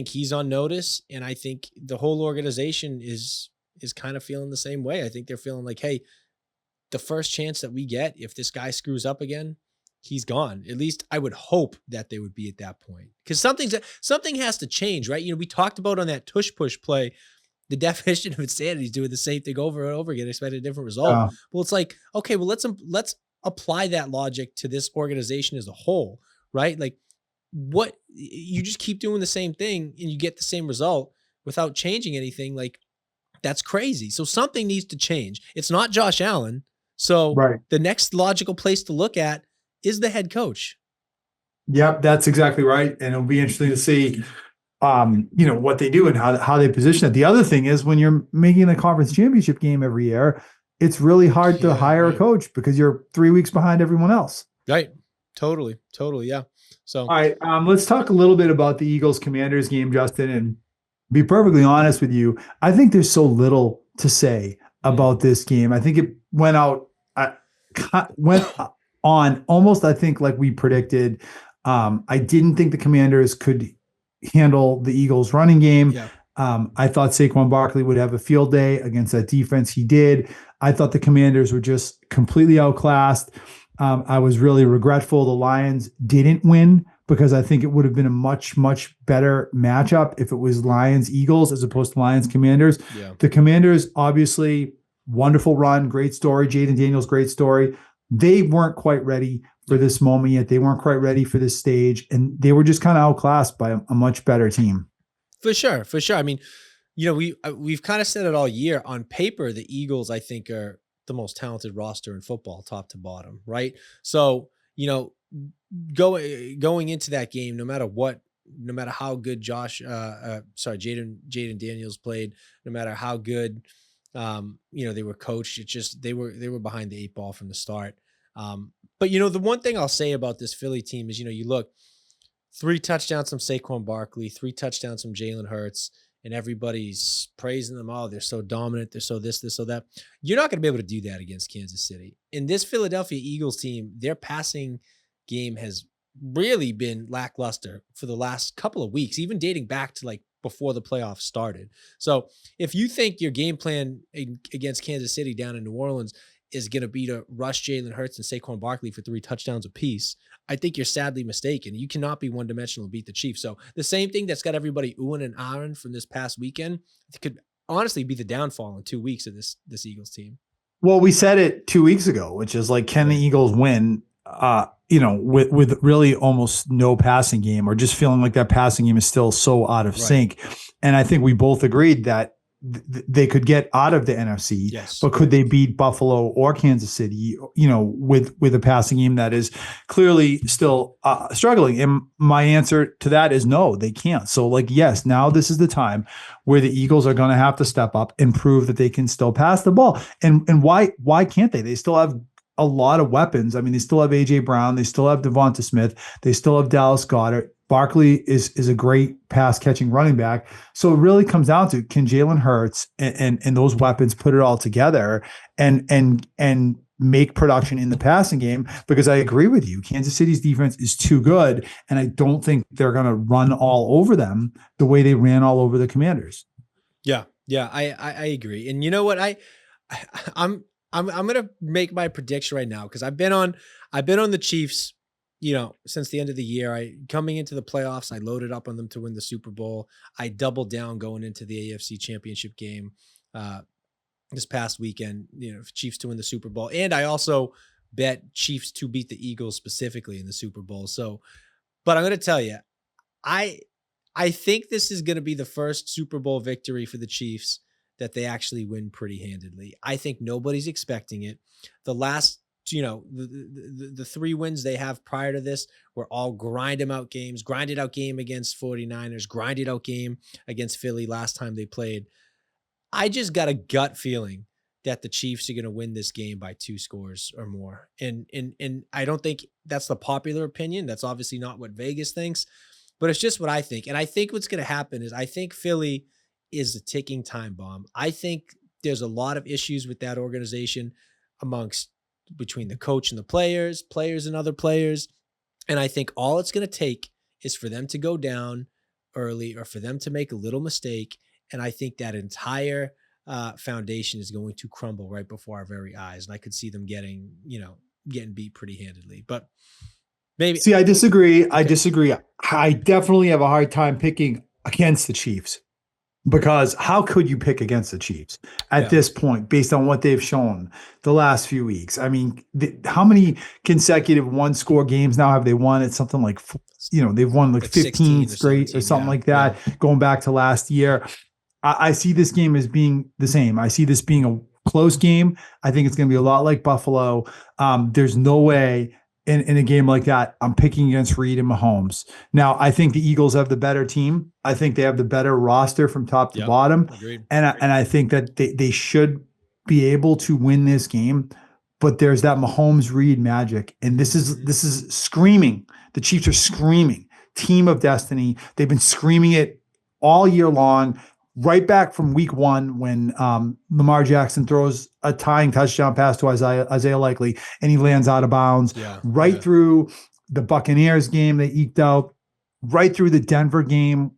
he's on notice, and I think the whole organization is kind of feeling the same way. I think they're feeling like, hey, the first chance that we get, if this guy screws up again, he's gone. At least I would hope that they would be at that point, because something has to change, right? We talked about on that tush push play, the definition of insanity is doing the same thing over and over again, expecting a different result. Well, it's like, okay, well, let's apply that logic to this organization as a whole, right? Like, what, you just keep doing the same thing and you get the same result without changing anything. Like, that's crazy. So something needs to change. It's not Josh Allen. So the next logical place to look at is the head coach. Yep, that's exactly right. And it'll be interesting to see, what they do and how they position it. The other thing is, when you're making a conference championship game every year, it's really hard to hire a coach because you're 3 weeks behind everyone else. Right. Totally. Yeah. So, all right, let's talk a little bit about the Eagles-Commanders game, Justin, and be perfectly honest with you. I think there's so little to say about this game. I think it went on almost, I think, like we predicted. I didn't think the Commanders could handle the Eagles running game. Yeah. I thought Saquon Barkley would have a field day against that defense. He did. I thought the Commanders were just completely outclassed. I was really regretful the Lions didn't win, because I think it would have been a much, much better matchup if it was Lions-Eagles as opposed to Lions-Commanders. Yeah. The Commanders, obviously, wonderful run, great story. Jaden Daniels, great story. They weren't quite ready for this moment yet. They weren't quite ready for this stage, and they were just kind of outclassed by a much better team. For sure. I mean, we've kind of said it all year. On paper, the Eagles, I think, are the most talented roster in football, top to bottom, right? So, going into that game, no matter how good Jaden Daniels played, no matter how good, they were coached, it's just they were behind the 8 ball from the start. But the one thing I'll say about this Philly team is, you look, 3 touchdowns from Saquon Barkley, 3 touchdowns from Jalen Hurts, and everybody's praising them. Oh, they're so dominant. They're so this, so that. You're not going to be able to do that against Kansas City. In this Philadelphia Eagles team, their passing game has really been lackluster for the last couple of weeks, even dating back to like before the playoffs started. So if you think your game plan against Kansas City down in New Orleans is going to be to rush Jalen Hurts and Saquon Barkley for 3 touchdowns apiece, I think you're sadly mistaken. You cannot be one-dimensional and beat the Chiefs. So the same thing that's got everybody oohing and ahhing from this past weekend could honestly be the downfall in 2 weeks of this Eagles team. Well, we said it 2 weeks ago, which is like, can the Eagles win, with really almost no passing game, or just feeling like that passing game is still so out of sync. And I think we both agreed that they could get out of the NFC, but could they beat Buffalo or Kansas City, with a passing game that is clearly still struggling? And my answer to that is no, they can't. So yes, now this is the time where the Eagles are going to have to step up and prove that they can still pass the ball. And why can't they? They still have a lot of weapons. I mean, they still have A.J. Brown. They still have Devonta Smith. They still have Dallas Goedert. Barkley is a great pass-catching running back. So it really comes down to, can Jalen Hurts and those weapons put it all together and make production in the passing game? Because I agree with you, Kansas City's defense is too good, and I don't think they're going to run all over them the way they ran all over the Commanders. Yeah, I agree. And you know what? I'm going to make my prediction right now, because I've been on the Chiefs, since the end of the year. Coming into the playoffs, I loaded up on them to win the Super Bowl. I doubled down going into the AFC Championship game this past weekend, Chiefs to win the Super Bowl. And I also bet Chiefs to beat the Eagles specifically in the Super Bowl. So, but I'm going to tell you, I think this is going to be the first Super Bowl victory for the Chiefs that they actually win pretty handedly. I think nobody's expecting it. The last, the 3 wins they have prior to this were all grinded out game against 49ers, grinded out game against Philly last time they played. I just got a gut feeling that the Chiefs are going to win this game by 2 scores or more. And I don't think that's the popular opinion. That's obviously not what Vegas thinks, but it's just what I think. And I think what's going to happen is, I think Philly is a ticking time bomb. I think there's a lot of issues with that organization between the coach and the players and other players. And I think all it's going to take is for them to go down early or for them to make a little mistake. And I think that entire foundation is going to crumble right before our very eyes. And I could see them getting beat pretty handedly. But maybe. See, I disagree. Okay. I disagree. I definitely have a hard time picking against the Chiefs. Because how could you pick against the Chiefs at this point based on what they've shown the last few weeks? I mean, how many consecutive one-score games now have they won? It's something like, they've won like 15 straight or something like that, going back to last year. I see this game as being the same. I see this being a close game. I think it's going to be a lot like Buffalo. There's no way in a game like that, I'm picking against Reed and Mahomes. Now, I think the Eagles have the better team. I think they have the better roster from top to bottom. Agreed. And I think that they should be able to win this game. But there's that Mahomes Reed magic. And this is screaming. The Chiefs are screaming. Team of destiny. They've been screaming it all year long. Right back from week one when Lamar Jackson throws a tying touchdown pass to Isaiah Likely and he lands out of bounds. Through the Buccaneers game they eked out, right through the Denver game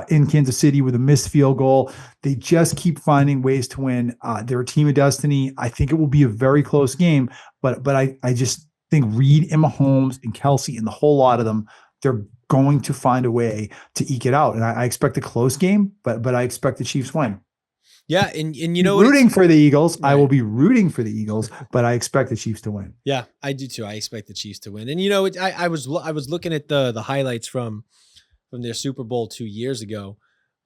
in Kansas City with a missed field goal. They just keep finding ways to win. They're a team of destiny. I think it will be a very close game, but I just think Reed and Mahomes and Kelsey and the whole lot of them, they're going to find a way to eke it out. And I expect a close game, but I expect the Chiefs win. Yeah. And rooting for the Eagles. Right. I will be rooting for the Eagles, but I expect the Chiefs to win. Yeah, I do too. I expect the Chiefs to win. And, I was looking at the highlights from their Super Bowl 2 years ago.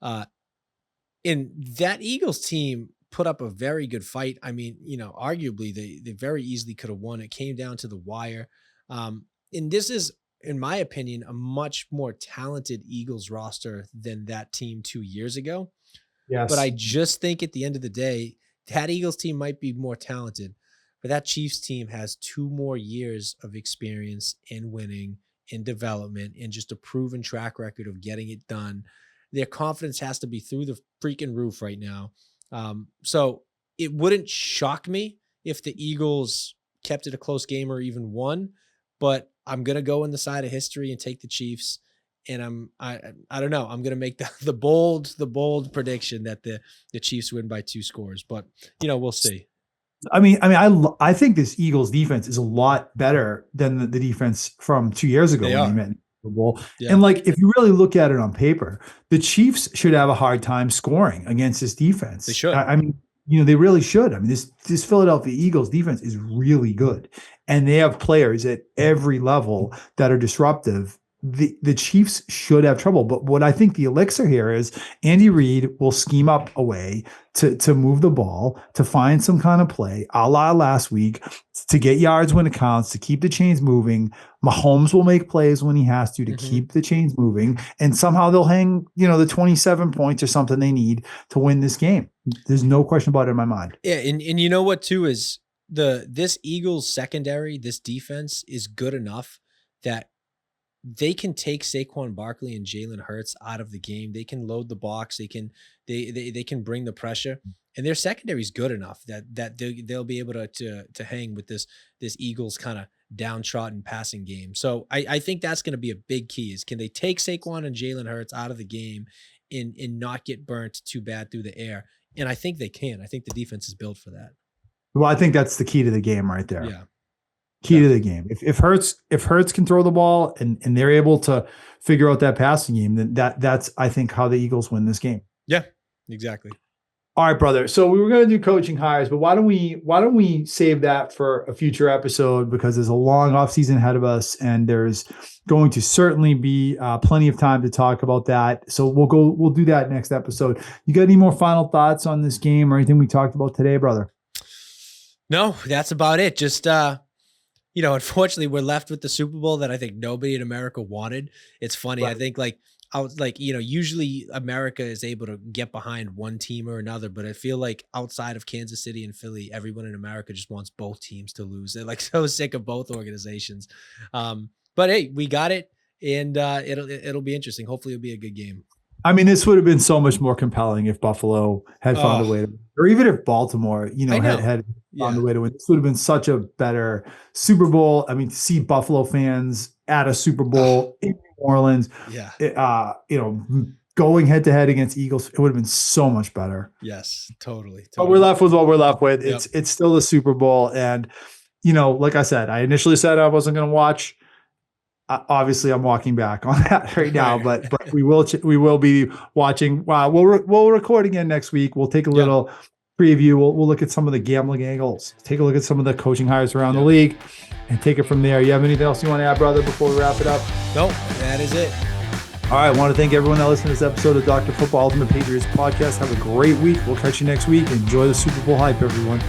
And that Eagles team put up a very good fight. I mean, arguably they very easily could have won. It came down to the wire. And this is, in my opinion, a much more talented Eagles roster than that team 2 years ago. Yes. But I just think at the end of the day, that Eagles team might be more talented, but that Chiefs team has 2 more years of experience in winning, in development, and just a proven track record of getting it done. Their confidence has to be through the freaking roof right now. So it wouldn't shock me if the Eagles kept it a close game or even won, but I'm going to go in the side of history and take the Chiefs. And I don't know. I'm going to make the bold prediction that the Chiefs win by 2 scores, but we'll see. I think this Eagles defense is a lot better than the defense from 2 years ago when they met in the Bowl. Yeah. And if you really look at it on paper, the Chiefs should have a hard time scoring against this defense. They should. They really should. This Philadelphia Eagles defense is really good, and they have players at every level that are disruptive. The Chiefs should have trouble, but what I think the elixir here is Andy Reid will scheme up a way to move the ball, to find some kind of play, a la last week, to get yards when it counts, to keep the chains moving. Mahomes will make plays when he has to keep the chains moving, and somehow they'll hang, the 27 points or something they need to win this game. There's no question about it in my mind. Yeah, and you know what too is this Eagles secondary, this defense is good enough that they can take Saquon Barkley and Jalen Hurts out of the game. They can load the box. They can bring the pressure, and their secondary is good enough that they'll be able to hang with this Eagles kind of downtrodden passing game. So I think that's going to be a big key is can they take Saquon and Jalen Hurts out of the game and not get burnt too bad through the air? And I think they can. I think the defense is built for that. Well, I think that's the key to the game right there. Yeah. Key to the game. If Hurts can throw the ball and they're able to figure out that passing game, then that's I think how the Eagles win this game. Yeah, exactly. All right, brother. So we were going to do coaching hires, but why don't we save that for a future episode, because there's a long offseason ahead of us and there's going to certainly be plenty of time to talk about that. So we'll do that next episode. You got any more final thoughts on this game or anything we talked about today, brother? No, that's about it. Just unfortunately, we're left with the Super Bowl that I think nobody in America wanted. It's funny. Right. I think usually America is able to get behind one team or another, but I feel like outside of Kansas City and Philly, everyone in America just wants both teams to lose. They're so sick of both organizations. But hey, we got it, and it'll be interesting. Hopefully, it'll be a good game. I mean, this would have been so much more compelling if Buffalo had found a way to, or even if Baltimore, had found a way to win. This would have been such a better Super Bowl. I mean, to see Buffalo fans at a Super Bowl in New Orleans, going head to head against Eagles, it would have been so much better. Yes, totally. But we're left with what we're left with. It's still the Super Bowl, and like I said, I initially said I wasn't going to watch. Obviously, I'm walking back on that right now, but we will be watching. We'll record again next week. We'll take a little preview. We'll look at some of the gambling angles. Take a look at some of the coaching hires around the league, and take it from there. You have anything else you want to add, brother, before we wrap it up? Nope, that is it. All right, I want to thank everyone that listened to this episode of Dr. Football Ultimate Patriots Podcast. Have a great week. We'll catch you next week. Enjoy the Super Bowl hype, everyone.